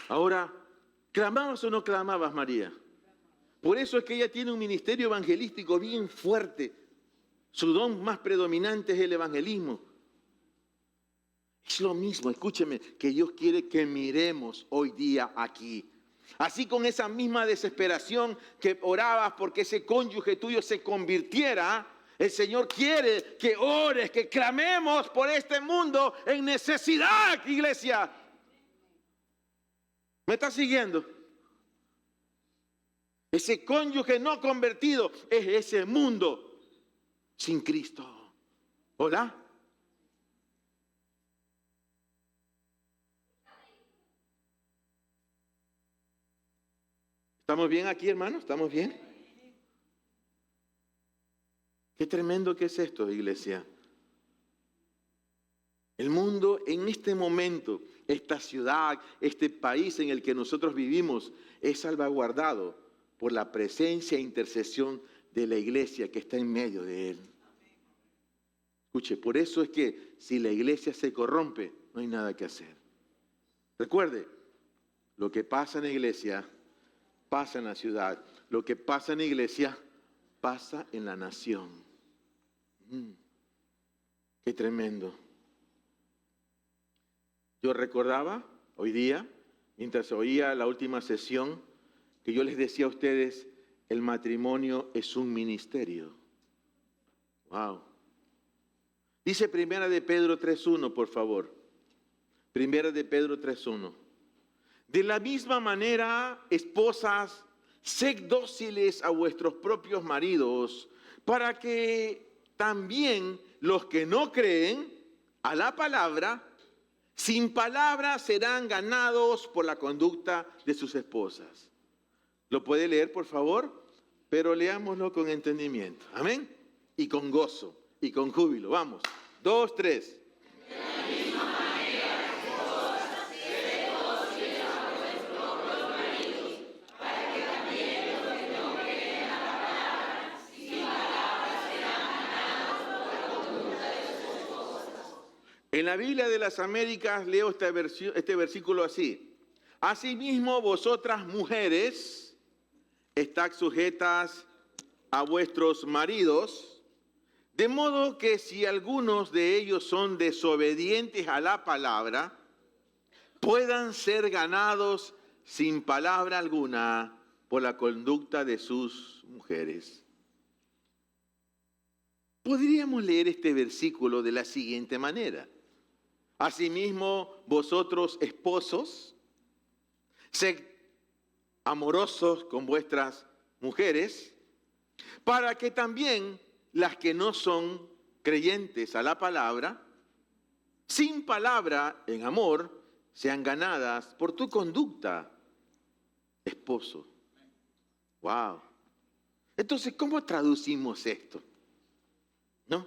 Ahora, ¿clamabas o no clamabas, María? Por eso es que ella tiene un ministerio evangelístico bien fuerte. Su don más predominante es el evangelismo. Es lo mismo, escúcheme, que Dios quiere que miremos hoy día aquí. Así con esa misma desesperación que orabas porque ese cónyuge tuyo se convirtiera, el Señor quiere que ores, que clamemos por este mundo en necesidad, iglesia. ¿Me está siguiendo? Ese cónyuge no convertido es ese mundo sin Cristo. ¿Hola? ¿Estamos bien aquí, hermano? ¿Estamos bien? Qué tremendo que es esto, iglesia. El mundo en este momento, esta ciudad, este país en el que nosotros vivimos, es salvaguardado por la presencia e intercesión de la iglesia que está en medio de él. Escuche, por eso es que si la iglesia se corrompe, no hay nada que hacer. Recuerde, lo que pasa en la iglesia, pasa en la ciudad. Lo que pasa en la iglesia, pasa en la nación. Qué tremendo. Yo recordaba hoy día, mientras oía la última sesión, que yo les decía a ustedes, el matrimonio es un ministerio. Wow. Dice Primera de Pedro 3.1, por favor. Primera de Pedro 3.1. De la misma manera, esposas, sed dóciles a vuestros propios maridos, para que también los que no creen a la palabra, sin palabra serán ganados por la conducta de sus esposas. ¿Lo puede leer, por favor? pero leámoslo con entendimiento. Amén. Y con gozo y con júbilo. Vamos. 2, 3. En la Biblia de las Américas leo este versículo así. Asimismo, vosotras mujeres, estad sujetas a vuestros maridos, de modo que si algunos de ellos son desobedientes a la palabra, puedan ser ganados sin palabra alguna por la conducta de sus mujeres. Podríamos leer este versículo de la siguiente manera. Asimismo, vosotros esposos, sed amorosos con vuestras mujeres, para que también las que no son creyentes a la palabra, sin palabra en amor, sean ganadas por tu conducta, esposo. Wow. Entonces, ¿cómo traducimos esto? ¿No?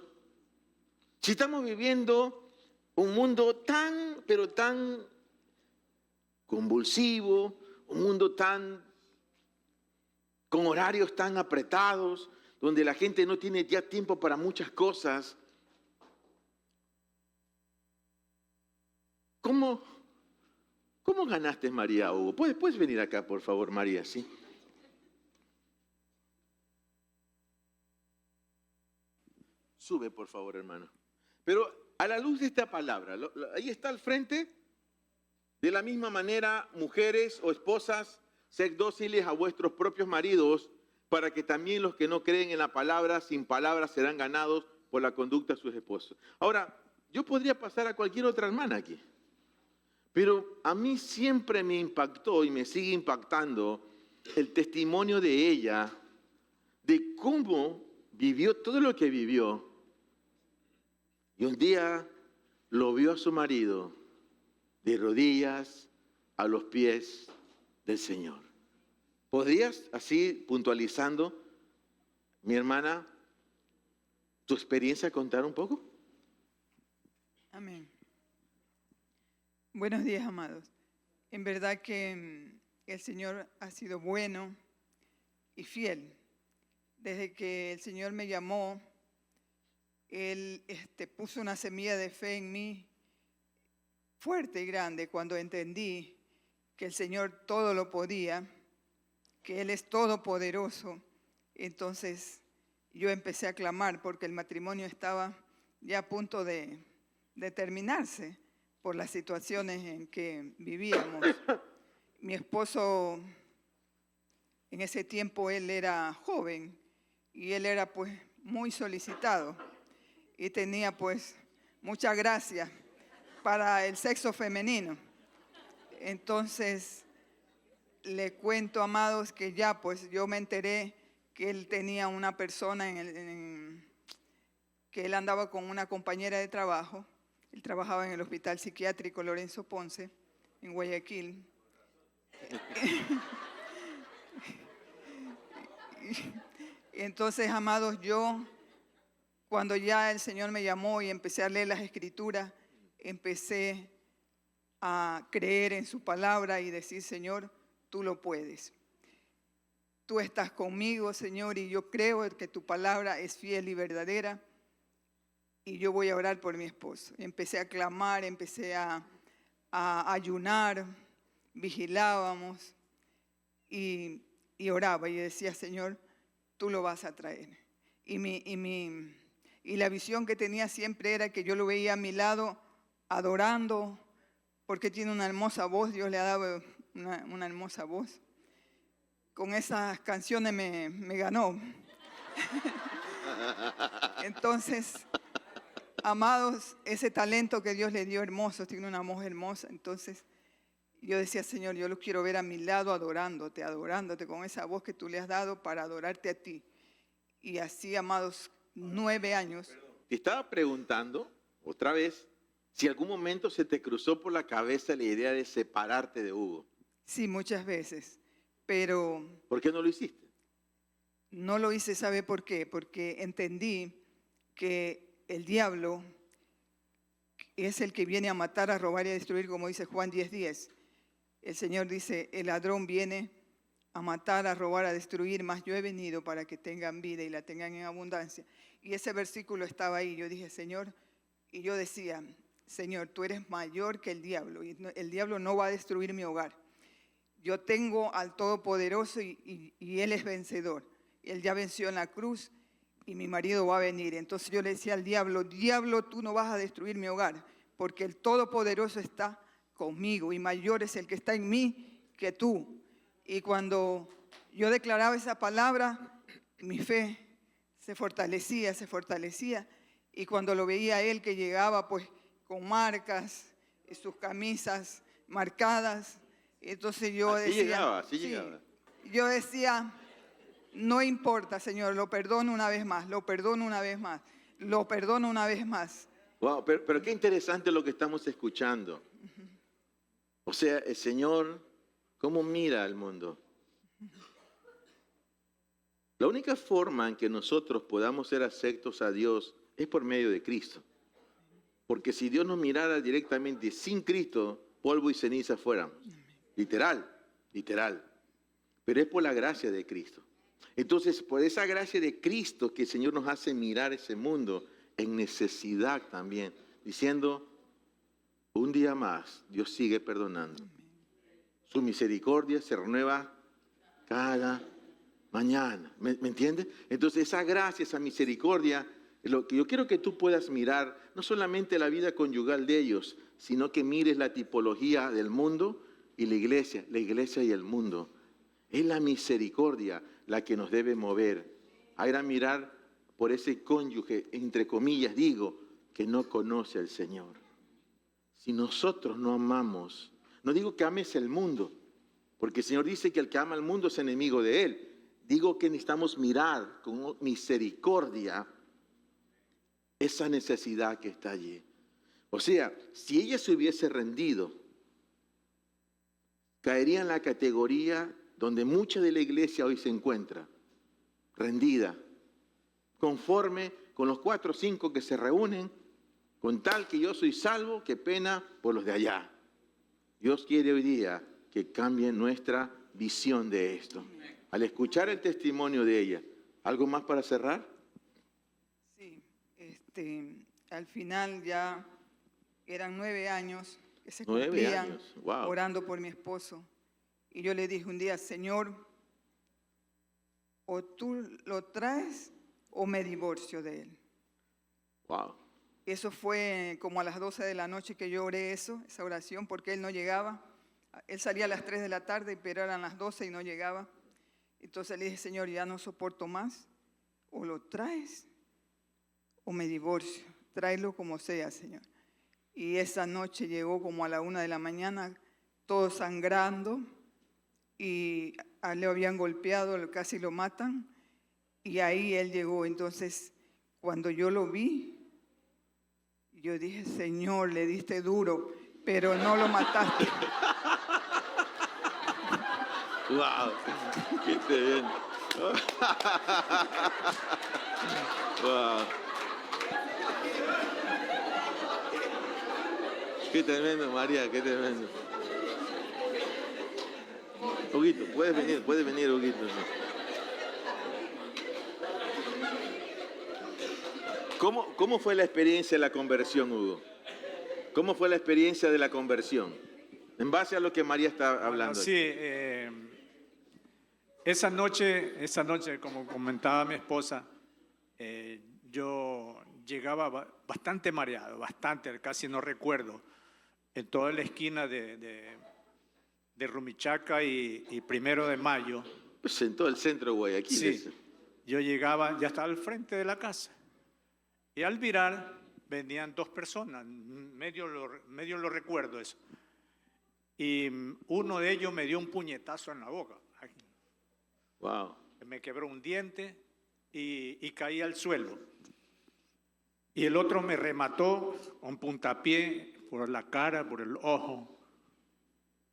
Si estamos viviendo un mundo tan, pero tan convulsivo, un mundo tan, con horarios tan apretados, donde la gente no tiene ya tiempo para muchas cosas. ¿Cómo ganaste, María Hugo? ¿Puedes venir acá, por favor, María? ¿Sí? Sube, por favor, hermano. Pero a la luz de esta palabra, ahí está al frente, de la misma manera, mujeres o esposas, sed dóciles a vuestros propios maridos, para que también los que no creen en la palabra, sin palabra, serán ganados por la conducta de sus esposos. Ahora, yo podría pasar a cualquier otra hermana aquí, pero a mí siempre me impactó y me sigue impactando el testimonio de ella, de cómo vivió todo lo que vivió. Y un día lo vio a su marido de rodillas a los pies del Señor. ¿Podrías, así puntualizando, mi hermana, tu experiencia contar un poco? Amén. Buenos días, amados. En verdad que el Señor ha sido bueno y fiel. Desde que el Señor me llamó, Él puso una semilla de fe en mí fuerte y grande cuando entendí que el Señor todo lo podía, que Él es todopoderoso. Entonces yo empecé a clamar porque el matrimonio estaba ya a punto de terminarse por las situaciones en que vivíamos. Mi esposo, en ese tiempo él era joven y él era pues muy solicitado y tenía pues mucha gracia para el sexo femenino. Entonces, le cuento, amados, que ya pues yo me enteré que él tenía una persona que él andaba con una compañera de trabajo. Él trabajaba en el Hospital Psiquiátrico Lorenzo Ponce, en Guayaquil. Entonces, amados, cuando ya el Señor me llamó y empecé a leer las Escrituras, empecé a creer en su palabra y decir, Señor, tú lo puedes. Tú estás conmigo, Señor, y yo creo que tu palabra es fiel y verdadera. Y yo voy a orar por mi esposo. Empecé a clamar, empecé a ayunar, vigilábamos y oraba. Y decía, Señor, tú lo vas a traer. Y la visión que tenía siempre era que yo lo veía a mi lado adorando, porque tiene una hermosa voz, Dios le ha dado una hermosa voz. Con esas canciones me ganó. Entonces, amados, ese talento que Dios le dio hermoso, tiene una voz hermosa. Entonces, yo decía, Señor, yo lo quiero ver a mi lado adorándote con esa voz que tú le has dado para adorarte a ti. Y así, amados, 9 años. Te estaba preguntando, otra vez, si algún momento se te cruzó por la cabeza la idea de separarte de Hugo. Sí, muchas veces, pero... ¿Por qué no lo hiciste? No lo hice, ¿sabe por qué? Porque entendí que el diablo es el que viene a matar, a robar y a destruir, como dice Juan 10:10. El Señor dice, el ladrón viene a matar, a robar, a destruir, mas yo he venido para que tengan vida y la tengan en abundancia. Y ese versículo estaba ahí. Yo dije, Señor, y yo decía, Señor, tú eres mayor que el diablo y el diablo no va a destruir mi hogar. Yo tengo al Todopoderoso y Él es vencedor. Él ya venció en la cruz y mi marido va a venir. Entonces yo le decía al diablo, diablo, tú no vas a destruir mi hogar, porque el Todopoderoso está conmigo y mayor es el que está en mí que tú. Y cuando yo declaraba esa palabra, mi fe se fortalecía. Y cuando lo veía a él que llegaba pues con marcas, y sus camisas marcadas, entonces yo Así decía, así llegaba. yo decía, no importa, Señor, lo perdono una vez más, lo perdono una vez más, lo perdono una vez más. Wow, pero qué interesante lo que estamos escuchando. O sea, el Señor, ¿cómo mira al mundo? La única forma en que nosotros podamos ser aceptos a Dios es por medio de Cristo. Porque si Dios nos mirara directamente sin Cristo, polvo y ceniza fuéramos. Literal. Pero es por la gracia de Cristo. Entonces, por esa gracia de Cristo que el Señor nos hace mirar ese mundo en necesidad también, diciendo, un día más, Dios sigue perdonando. Su misericordia se renueva cada mañana. ¿Me entiendes? Entonces, esa gracia, esa misericordia, lo que yo quiero que tú puedas mirar, no solamente la vida conyugal de ellos, sino que mires la tipología del mundo y la iglesia y el mundo. Es la misericordia la que nos debe mover a ir a mirar por ese cónyuge, entre comillas digo, que no conoce al Señor. Si nosotros no amamos, no digo que ames el mundo, porque el Señor dice que el que ama al mundo es enemigo de Él. Digo que necesitamos mirar con misericordia esa necesidad que está allí. O sea, si ella se hubiese rendido, caería en la categoría donde mucha de la iglesia hoy se encuentra, rendida, conforme con los 4 o 5 que se reúnen, con tal que yo soy salvo, qué pena por los de allá. Dios quiere hoy día que cambie nuestra visión de esto. Al escuchar el testimonio de ella, ¿algo más para cerrar? Sí, al final ya eran 9 años que se 9 cumplían años, wow. orando por mi esposo. Y yo le dije un día, Señor, o tú lo traes o me divorcio de él. Wow. Eso fue como a las 12 de la noche que yo oré esa oración, porque él no llegaba. Él salía a las 3 de la tarde, pero eran las 12 y no llegaba. Entonces le dije, Señor, ya no soporto más. O lo traes o me divorcio. Tráelo como sea, Señor. Y esa noche llegó como a la 1 de la mañana, todo sangrando. Y a él lo habían golpeado, casi lo matan. Y ahí él llegó. Entonces, cuando yo lo vi, yo dije, Señor, le diste duro, pero no lo mataste. Wow, qué tremendo. Wow. Qué tremendo, María, qué tremendo. Huguito, puedes venir, Huguito. ¿Cómo fue la experiencia de la conversión, Hugo? ¿Cómo fue la experiencia de la conversión? En base a lo que María está hablando. Bueno, sí, esa noche, como comentaba mi esposa, yo llegaba bastante mareado, casi no recuerdo, en toda la esquina de Rumichaca y 1 de Mayo. Pues en todo el centro de Guayaquil. Sí, yo llegaba, ya estaba al frente de la casa. Y al virar venían 2 personas, medio lo recuerdo eso. Y uno de ellos me dio un puñetazo en la boca. Wow. Me quebró un diente y caí al suelo. Y el otro me remató con puntapié por la cara, por el ojo.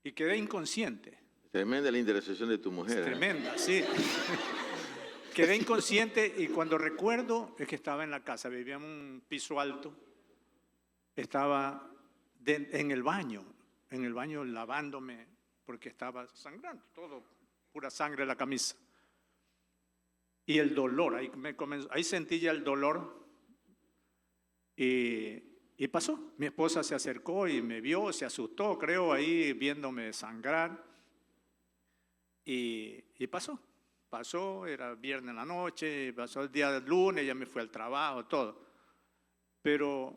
Y quedé inconsciente. Tremenda la intercesión de tu mujer. Tremenda, sí. Quedé inconsciente y cuando recuerdo es que estaba en la casa, vivía en un piso alto, estaba en el baño lavándome porque estaba sangrando, todo, pura sangre en la camisa. Y el dolor, ahí sentí ya el dolor y pasó. Mi esposa se acercó y me vio, se asustó, creo, ahí viéndome sangrar y pasó. Pasó, era viernes en la noche, pasó el día del lunes, ya me fui al trabajo, todo. Pero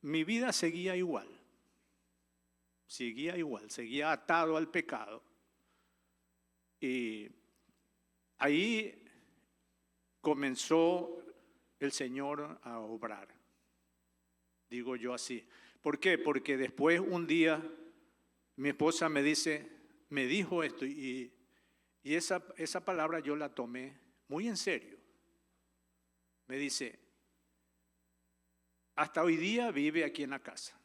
mi vida seguía igual, seguía atado al pecado. Y ahí comenzó el Señor a obrar, digo yo así. ¿Por qué? Porque después un día mi esposa me dijo esto y esa palabra yo la tomé muy en serio. Me dice, hasta hoy día vive aquí en la casa.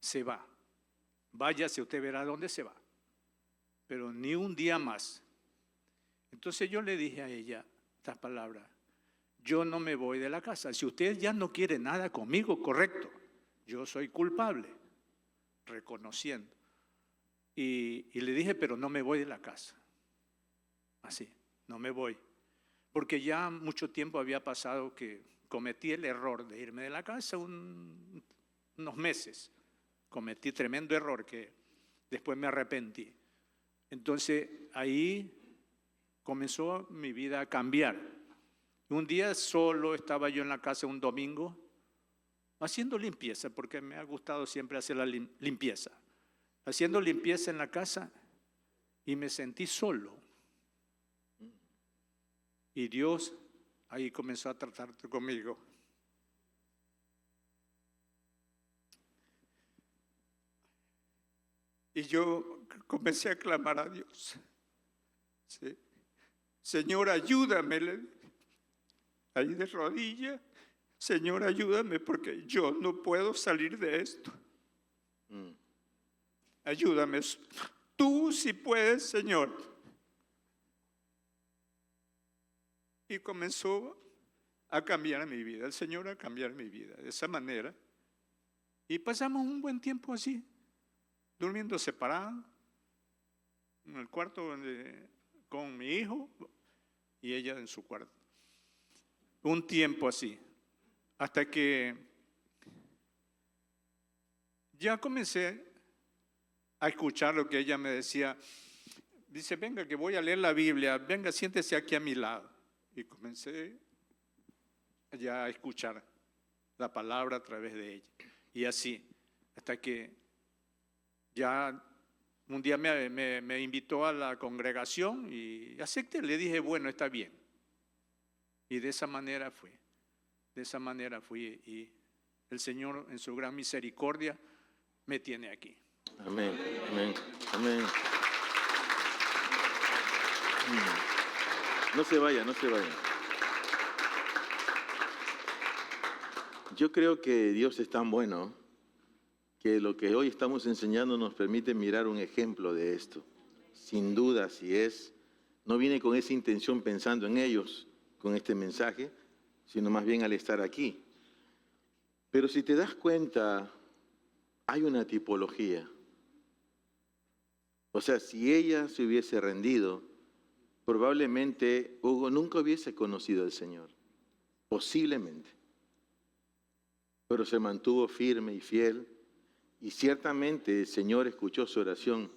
Se va. Váyase, usted verá dónde se va. Pero ni un día más. Entonces yo le dije a ella estas palabras. Yo no me voy de la casa. Si usted ya no quiere nada conmigo, correcto. Yo soy culpable. Reconociendo. Y le dije, pero no me voy de la casa. Así, no me voy. Porque ya mucho tiempo había pasado que cometí el error de irme de la casa unos meses. Cometí tremendo error que después me arrepentí. Entonces ahí comenzó mi vida a cambiar. Un día solo estaba yo en la casa un domingo haciendo limpieza, porque me ha gustado siempre hacer la limpieza. Haciendo limpieza en la casa y me sentí solo. Y Dios ahí comenzó a tratar conmigo. Y yo comencé a clamar a Dios. ¿Sí? Señor, ayúdame. Ahí de rodillas. Señor, ayúdame porque yo no puedo salir de esto. Ayúdame. Tú sí puedes, Señor. Y comenzó a cambiar mi vida. El Señor a cambiar mi vida de esa manera. Y pasamos un buen tiempo así. Durmiendo separado, en el cuarto con mi hijo y ella en su cuarto. Un tiempo así, hasta que ya comencé a escuchar lo que ella me decía. Dice, venga que voy a leer la Biblia, venga, siéntese aquí a mi lado. Y comencé ya a escuchar la palabra a través de ella. Y así, hasta que ya un día me invitó a la congregación y acepté, le dije, bueno, está bien. Y de esa manera fui y el Señor en su gran misericordia me tiene aquí. Amén, amén, amén. No se vaya, no se vaya. Yo creo que Dios es tan bueno que lo que hoy estamos enseñando nos permite mirar un ejemplo de esto. Sin duda, no viene con esa intención pensando en ellos, con este mensaje, sino más bien al estar aquí. Pero si te das cuenta, hay una tipología. O sea, si ella se hubiese rendido, probablemente Hugo nunca hubiese conocido al Señor. Posiblemente. Pero se mantuvo firme y fiel. Y ciertamente el Señor escuchó su oración.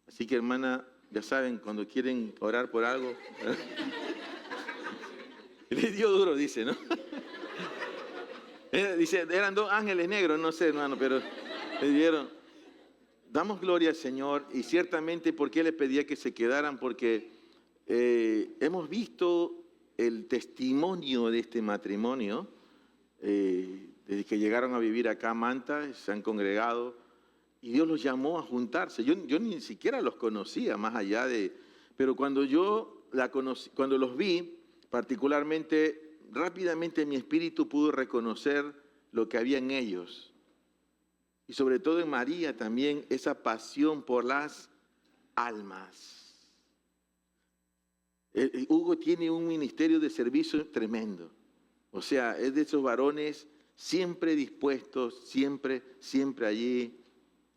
Así que, hermana, ya saben, cuando quieren orar por algo, le dio duro, dice, ¿no? Dice, eran dos ángeles negros, no sé, hermano, pero le dieron. Damos gloria al Señor y ciertamente, ¿por qué le pedía que se quedaran? Porque hemos visto el testimonio de este matrimonio. Desde que llegaron a vivir acá a Manta, se han congregado y Dios los llamó a juntarse. Yo ni siquiera los conocía más allá de... Pero cuando cuando los vi, particularmente, rápidamente mi espíritu pudo reconocer lo que había en ellos. Y sobre todo en María también, esa pasión por las almas. Hugo tiene un ministerio de servicio tremendo. O sea, es de esos varones siempre dispuestos, siempre allí.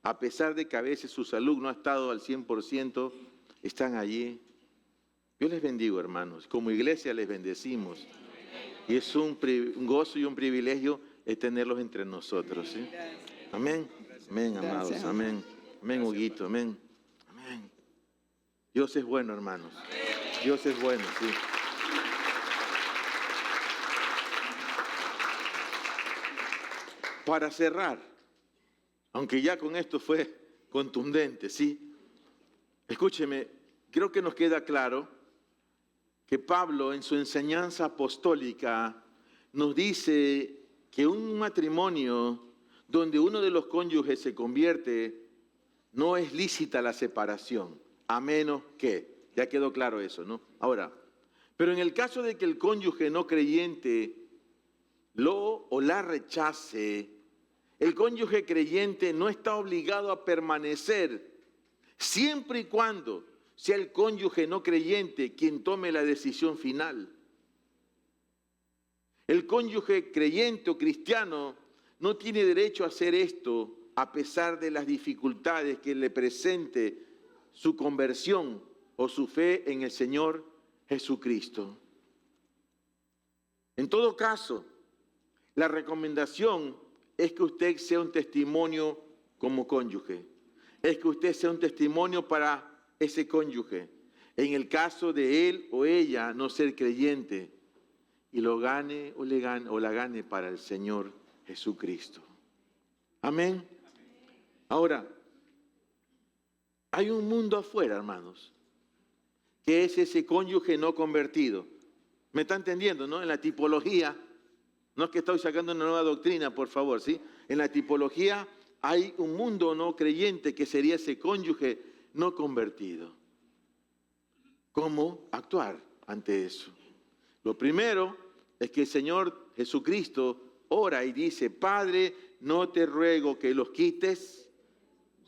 A pesar de que a veces su salud no ha estado al 100%, están allí. Yo les bendigo, hermanos. Como iglesia les bendecimos. Y es un gozo y un privilegio tenerlos entre nosotros. ¿Sí? Amén. Amén, amados. Gracias. Amén. Amén, Huguito. Amén. Amén. Dios es bueno, hermanos. Dios es bueno, sí. Para cerrar, aunque ya con esto fue contundente, ¿sí? Escúcheme, creo que nos queda claro que Pablo en su enseñanza apostólica nos dice que un matrimonio donde uno de los cónyuges se convierte, no es lícita la separación, a menos que, ya quedó claro eso, ¿no? Ahora, pero en el caso de que el cónyuge no creyente lo o la rechace, el cónyuge creyente no está obligado a permanecer siempre y cuando sea el cónyuge no creyente quien tome la decisión final. El cónyuge creyente o cristiano no tiene derecho a hacer esto a pesar de las dificultades que le presente su conversión o su fe en el Señor Jesucristo. En todo caso, la recomendación es que usted sea un testimonio como cónyuge. Es que usted sea un testimonio para ese cónyuge. En el caso de él o ella no ser creyente y lo gane o la gane para el Señor Jesucristo. Amén. Ahora, hay un mundo afuera, hermanos, que es ese cónyuge no convertido. ¿Me está entendiendo, no? En la tipología, no es que estoy sacando una nueva doctrina, por favor, ¿sí? En la tipología hay un mundo no creyente que sería ese cónyuge no convertido. ¿Cómo actuar ante eso? Lo primero es que el Señor Jesucristo ora y dice: Padre, no te ruego que los quites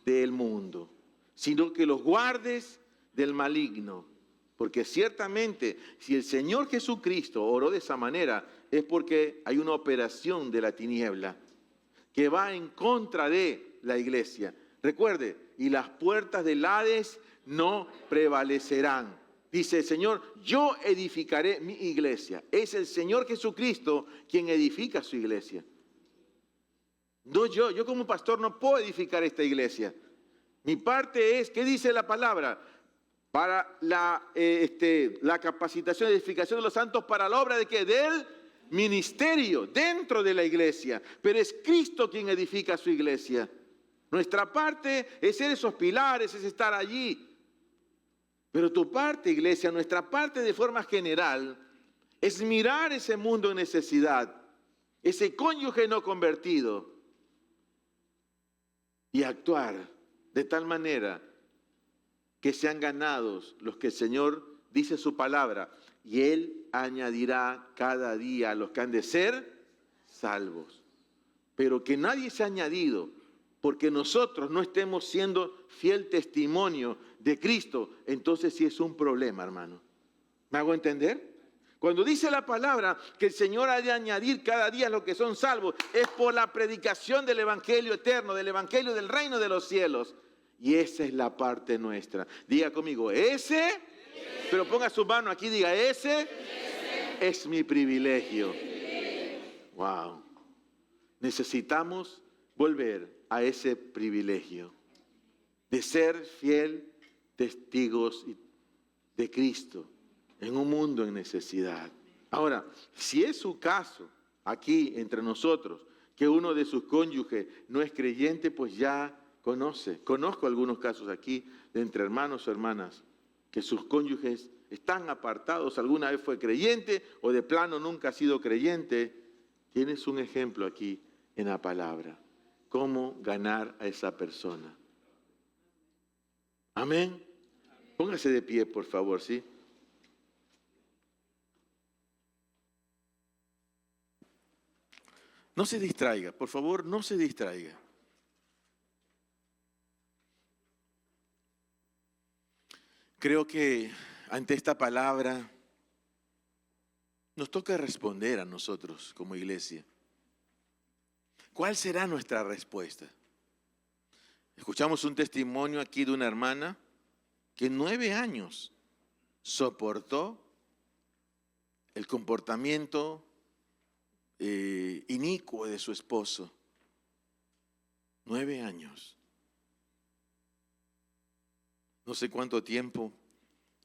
del mundo, sino que los guardes del maligno. Porque ciertamente, si el Señor Jesucristo oró de esa manera, es porque hay una operación de la tiniebla que va en contra de la iglesia. Recuerde, y las puertas del Hades no prevalecerán. Dice el Señor: yo edificaré mi iglesia. Es el Señor Jesucristo quien edifica su iglesia. No yo como pastor no puedo edificar esta iglesia. Mi parte es, ¿qué dice la palabra? Para la capacitación y edificación de los santos para la obra de ¿qué? Del ministerio dentro de la iglesia. Pero es Cristo quien edifica su iglesia. Nuestra parte es ser esos pilares, es estar allí. Pero tu parte, iglesia, nuestra parte de forma general, es mirar ese mundo en necesidad, ese cónyuge no convertido, y actuar de tal manera que sean ganados los que el Señor dice su palabra, y Él añadirá cada día a los que han de ser salvos. Pero que nadie se ha añadido porque nosotros no estemos siendo fiel testimonio de Cristo, entonces sí es un problema, hermano. ¿Me hago entender? Cuando dice la palabra que el Señor ha de añadir cada día a los que son salvos, es por la predicación del Evangelio eterno, del Evangelio del reino de los cielos. Y esa es la parte nuestra. Diga conmigo, ese, pero ponga su mano aquí, diga, ese es mi privilegio. Wow. Necesitamos volver a ese privilegio de ser fiel testigos de Cristo en un mundo en necesidad. Ahora, si es su caso aquí entre nosotros, que uno de sus cónyuges no es creyente, pues ya conozco algunos casos aquí de entre hermanos o hermanas que sus cónyuges están apartados, alguna vez fue creyente o de plano nunca ha sido creyente. Tienes un ejemplo aquí en la palabra. ¿Cómo ganar a esa persona? Amén. Póngase de pie, por favor, ¿sí? No se distraiga, por favor, no se distraiga. Creo que ante esta palabra, nos toca responder a nosotros como iglesia. ¿Cuál será nuestra respuesta? Escuchamos un testimonio aquí de una hermana que 9 años soportó el comportamiento inicuo de su esposo. 9 años. No sé cuánto tiempo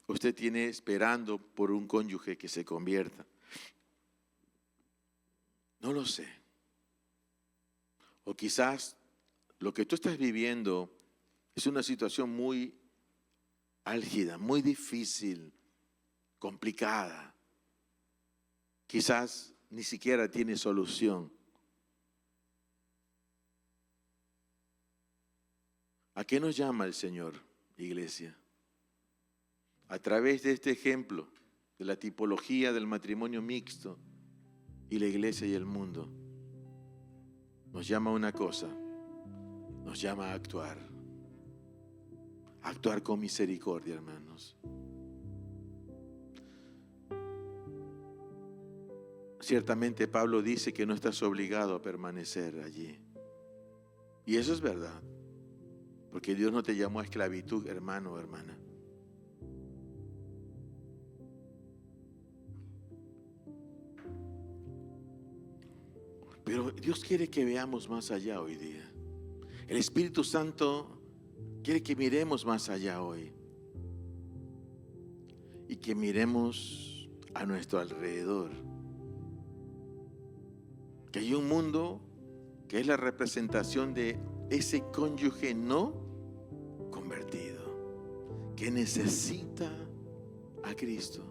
usted tiene esperando por un cónyuge que se convierta. No lo sé. O quizás lo que tú estás viviendo es una situación muy álgida, muy difícil, complicada. Quizás ni siquiera tiene solución. ¿A qué nos llama el Señor, iglesia? A través de este ejemplo, de la tipología del matrimonio mixto y la iglesia y el mundo, nos llama a una cosa, nos llama a actuar. Actuar con misericordia, hermanos. Ciertamente Pablo dice que no estás obligado a permanecer allí. Y eso es verdad. Porque Dios no te llamó a esclavitud, hermano o hermana. Pero Dios quiere que veamos más allá hoy día. El Espíritu Santo quiere que miremos más allá hoy. Y que miremos a nuestro alrededor. Que hay un mundo que es la representación de ese cónyuge no convertido, que necesita a Cristo.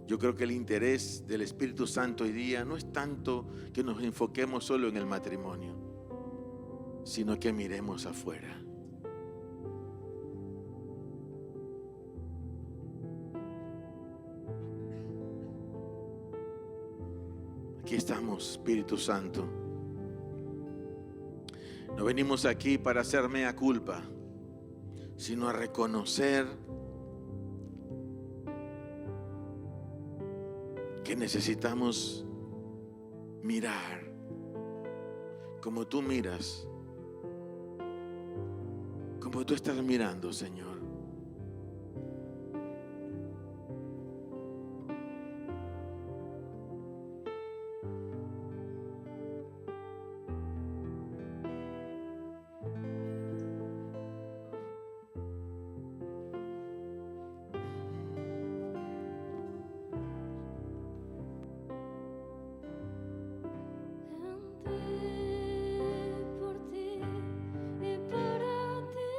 Yo creo que el interés del Espíritu Santo hoy día no es tanto que nos enfoquemos solo en el matrimonio, sino que miremos afuera. Aquí estamos, Espíritu Santo. No venimos aquí para hacer mea culpa, sino a reconocer que necesitamos mirar como tú miras, como tú estás mirando, Señor. Por ti y para ti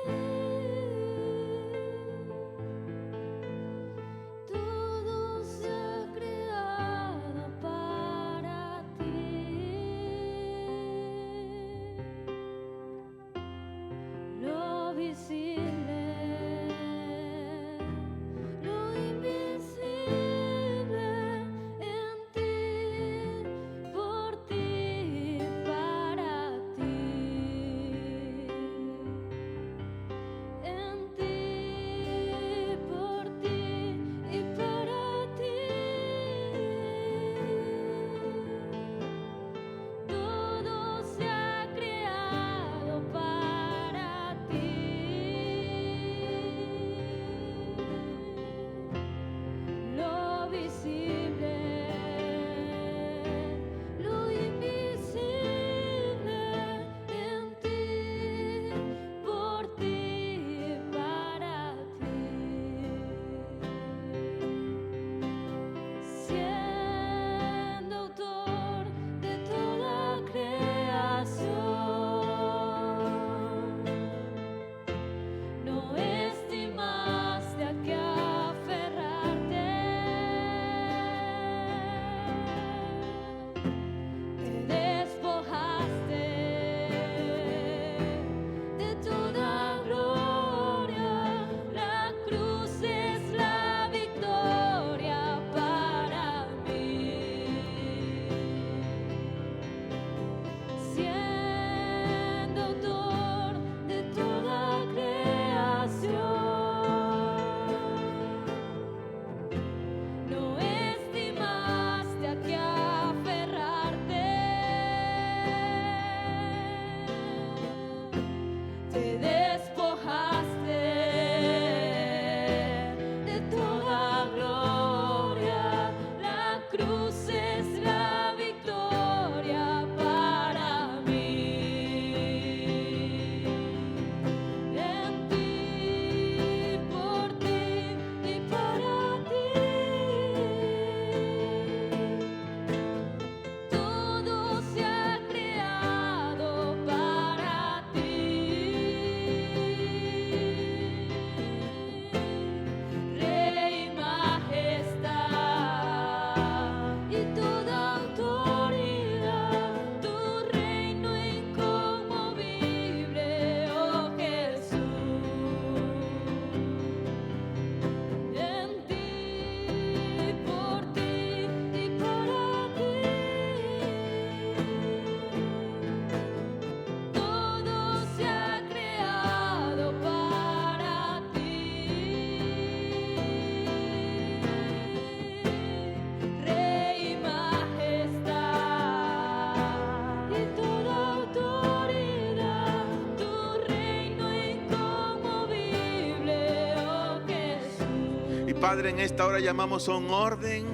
Padre, en esta hora llamamos a un orden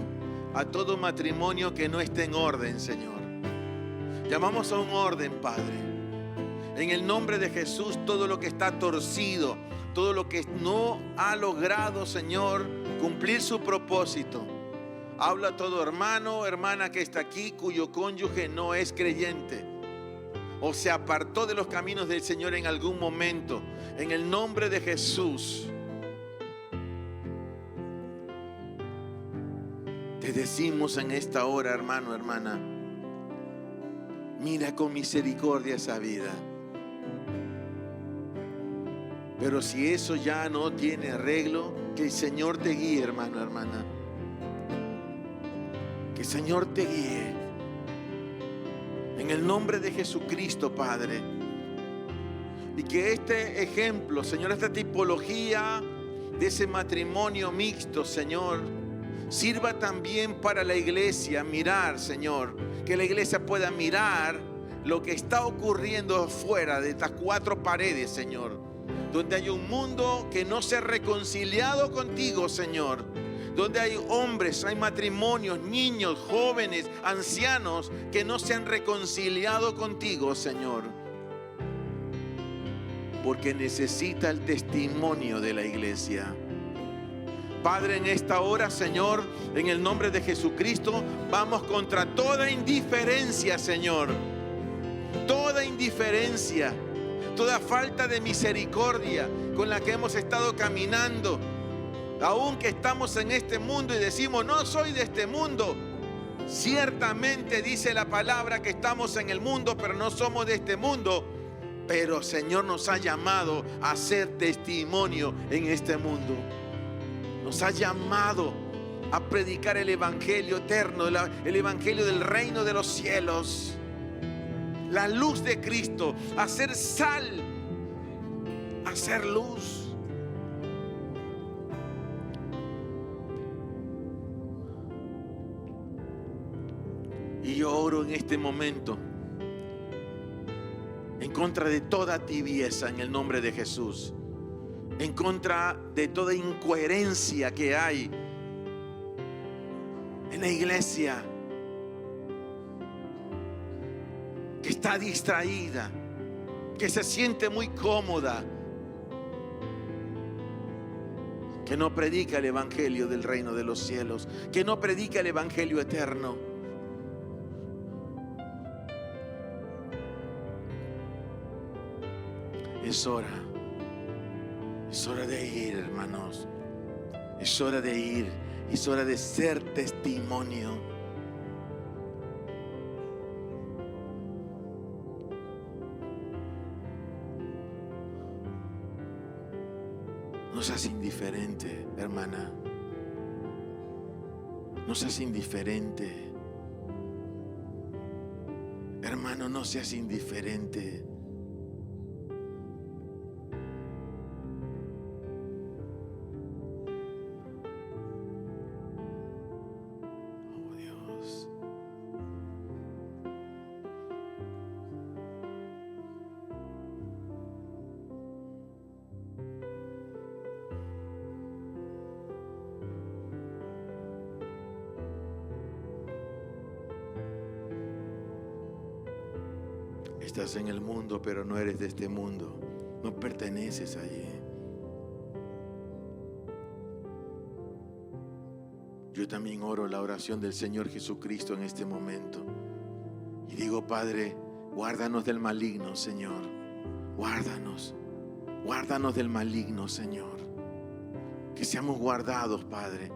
a todo matrimonio que no esté en orden, Señor. Llamamos a un orden, Padre. En el nombre de Jesús, todo lo que está torcido, todo lo que no ha logrado, Señor, cumplir su propósito. Habla a todo hermano, hermana que está aquí, cuyo cónyuge no es creyente o se apartó de los caminos del Señor en algún momento. En el nombre de Jesús, te decimos en esta hora, hermano, hermana, mira con misericordia esa vida. Pero si eso ya no tiene arreglo, que el Señor te guíe, hermano, hermana. Que el Señor te guíe. En el nombre de Jesucristo, Padre. Y que este ejemplo, Señor, esta tipología de ese matrimonio mixto, Señor, sirva también para la iglesia mirar, Señor. Que la iglesia pueda mirar lo que está ocurriendo fuera de estas cuatro paredes, Señor. Donde hay un mundo que no se ha reconciliado contigo, Señor. Donde hay hombres, hay matrimonios, niños, jóvenes, ancianos que no se han reconciliado contigo, Señor. Porque necesita el testimonio de la iglesia. Padre, en esta hora, Señor, en el nombre de Jesucristo, vamos contra toda indiferencia, Señor. Toda indiferencia, toda falta de misericordia con la que hemos estado caminando. Aunque estamos en este mundo y decimos, no soy de este mundo. Ciertamente dice la palabra que estamos en el mundo, pero no somos de este mundo. Pero Señor nos ha llamado a ser testimonio en este mundo. Nos ha llamado a predicar el evangelio eterno, el evangelio del reino de los cielos. La luz de Cristo, a ser sal, a ser luz. Y yo oro en este momento en contra de toda tibieza en el nombre de Jesús, en contra de toda incoherencia que hay en la iglesia, que está distraída, que se siente muy cómoda, que no predica el evangelio del reino de los cielos, que no predica el evangelio eterno. Es hora de ir, hermanos. Es hora de ir, es hora de ser testimonio. No seas indiferente, hermana. No seas indiferente. Hermano, no seas indiferente. Estás en el mundo, pero no eres de este mundo. No perteneces allí. Yo también oro la oración del Señor Jesucristo en este momento. Y digo, Padre, guárdanos del maligno, Señor. Guárdanos. Guárdanos del maligno, Señor. Que seamos guardados, Padre.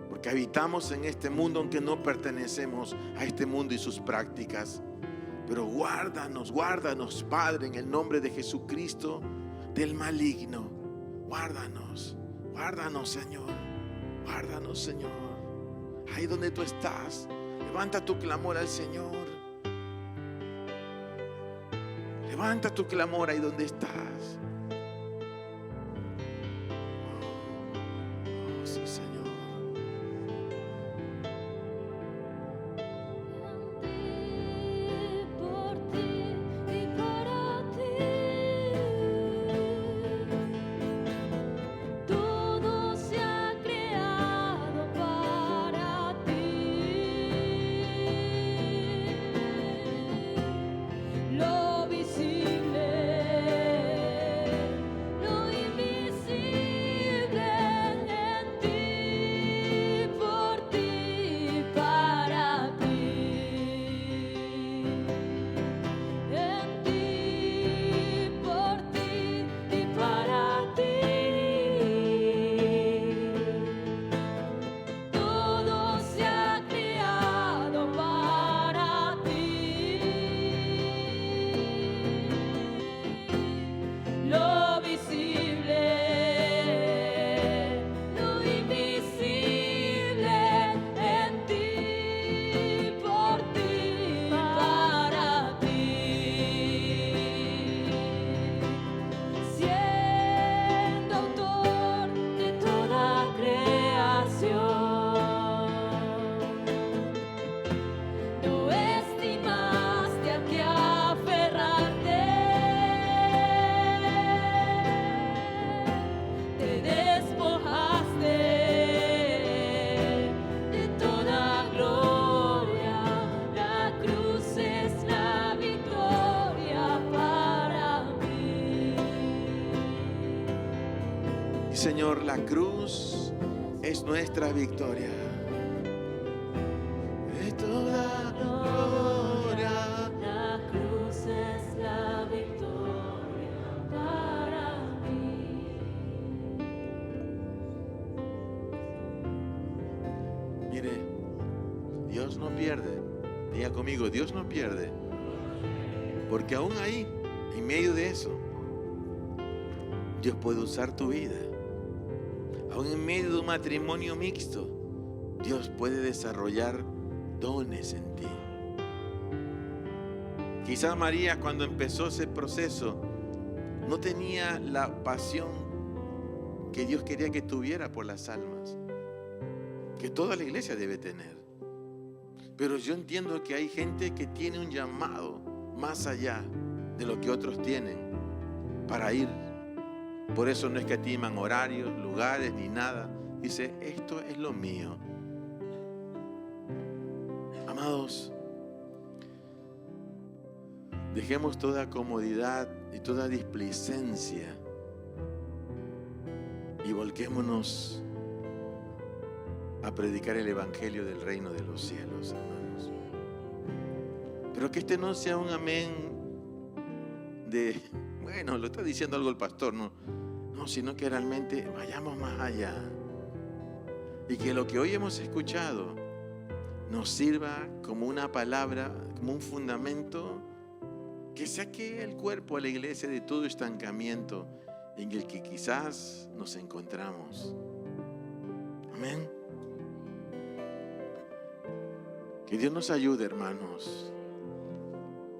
Porque habitamos en este mundo, aunque no pertenecemos a este mundo y sus prácticas. Pero guárdanos, guárdanos, Padre, en el nombre de Jesucristo, del maligno. Guárdanos, guárdanos, Señor. Guárdanos, Señor. Ahí donde tú estás, levanta tu clamor al Señor. Levanta tu clamor ahí donde estás. Oh, sí, Señor. Todo se ha Señor, la cruz es nuestra victoria. De toda gloria. La cruz es la victoria para mí. Mire, Dios no pierde. Diga conmigo, Dios no pierde. Porque aún ahí, en medio de eso, Dios puede usar tu vida. Aún en medio de un matrimonio mixto, Dios puede desarrollar dones en ti. Quizás María, cuando empezó ese proceso, no tenía la pasión que Dios quería que tuviera por las almas, que toda la iglesia debe tener. Pero yo entiendo que hay gente que tiene un llamado más allá de lo que otros tienen para ir. Por eso no escatiman horarios, lugares ni nada. Dice, esto es lo mío. Amados, dejemos toda comodidad y toda displicencia y volquémonos a predicar el evangelio del reino de los cielos, hermanos. Pero que este no sea un amén de, bueno, lo está diciendo algo el pastor, no, sino que realmente vayamos más allá y que lo que hoy hemos escuchado nos sirva como una palabra, como un fundamento que saque el cuerpo a la iglesia de todo estancamiento en el que quizás nos encontramos. Amén. Que Dios nos ayude, hermanos,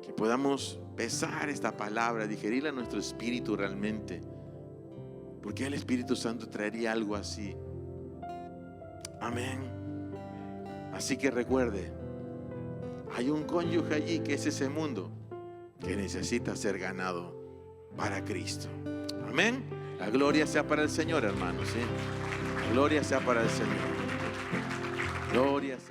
que podamos pesar esta palabra, digerirla a nuestro espíritu realmente, porque el Espíritu Santo traería algo así. Amén. Así que recuerde, hay un cónyuge allí que es ese mundo que necesita ser ganado para Cristo. Amén. La gloria sea para el Señor, hermanos. ¿Sí? La gloria sea para el Señor. Gloria sea.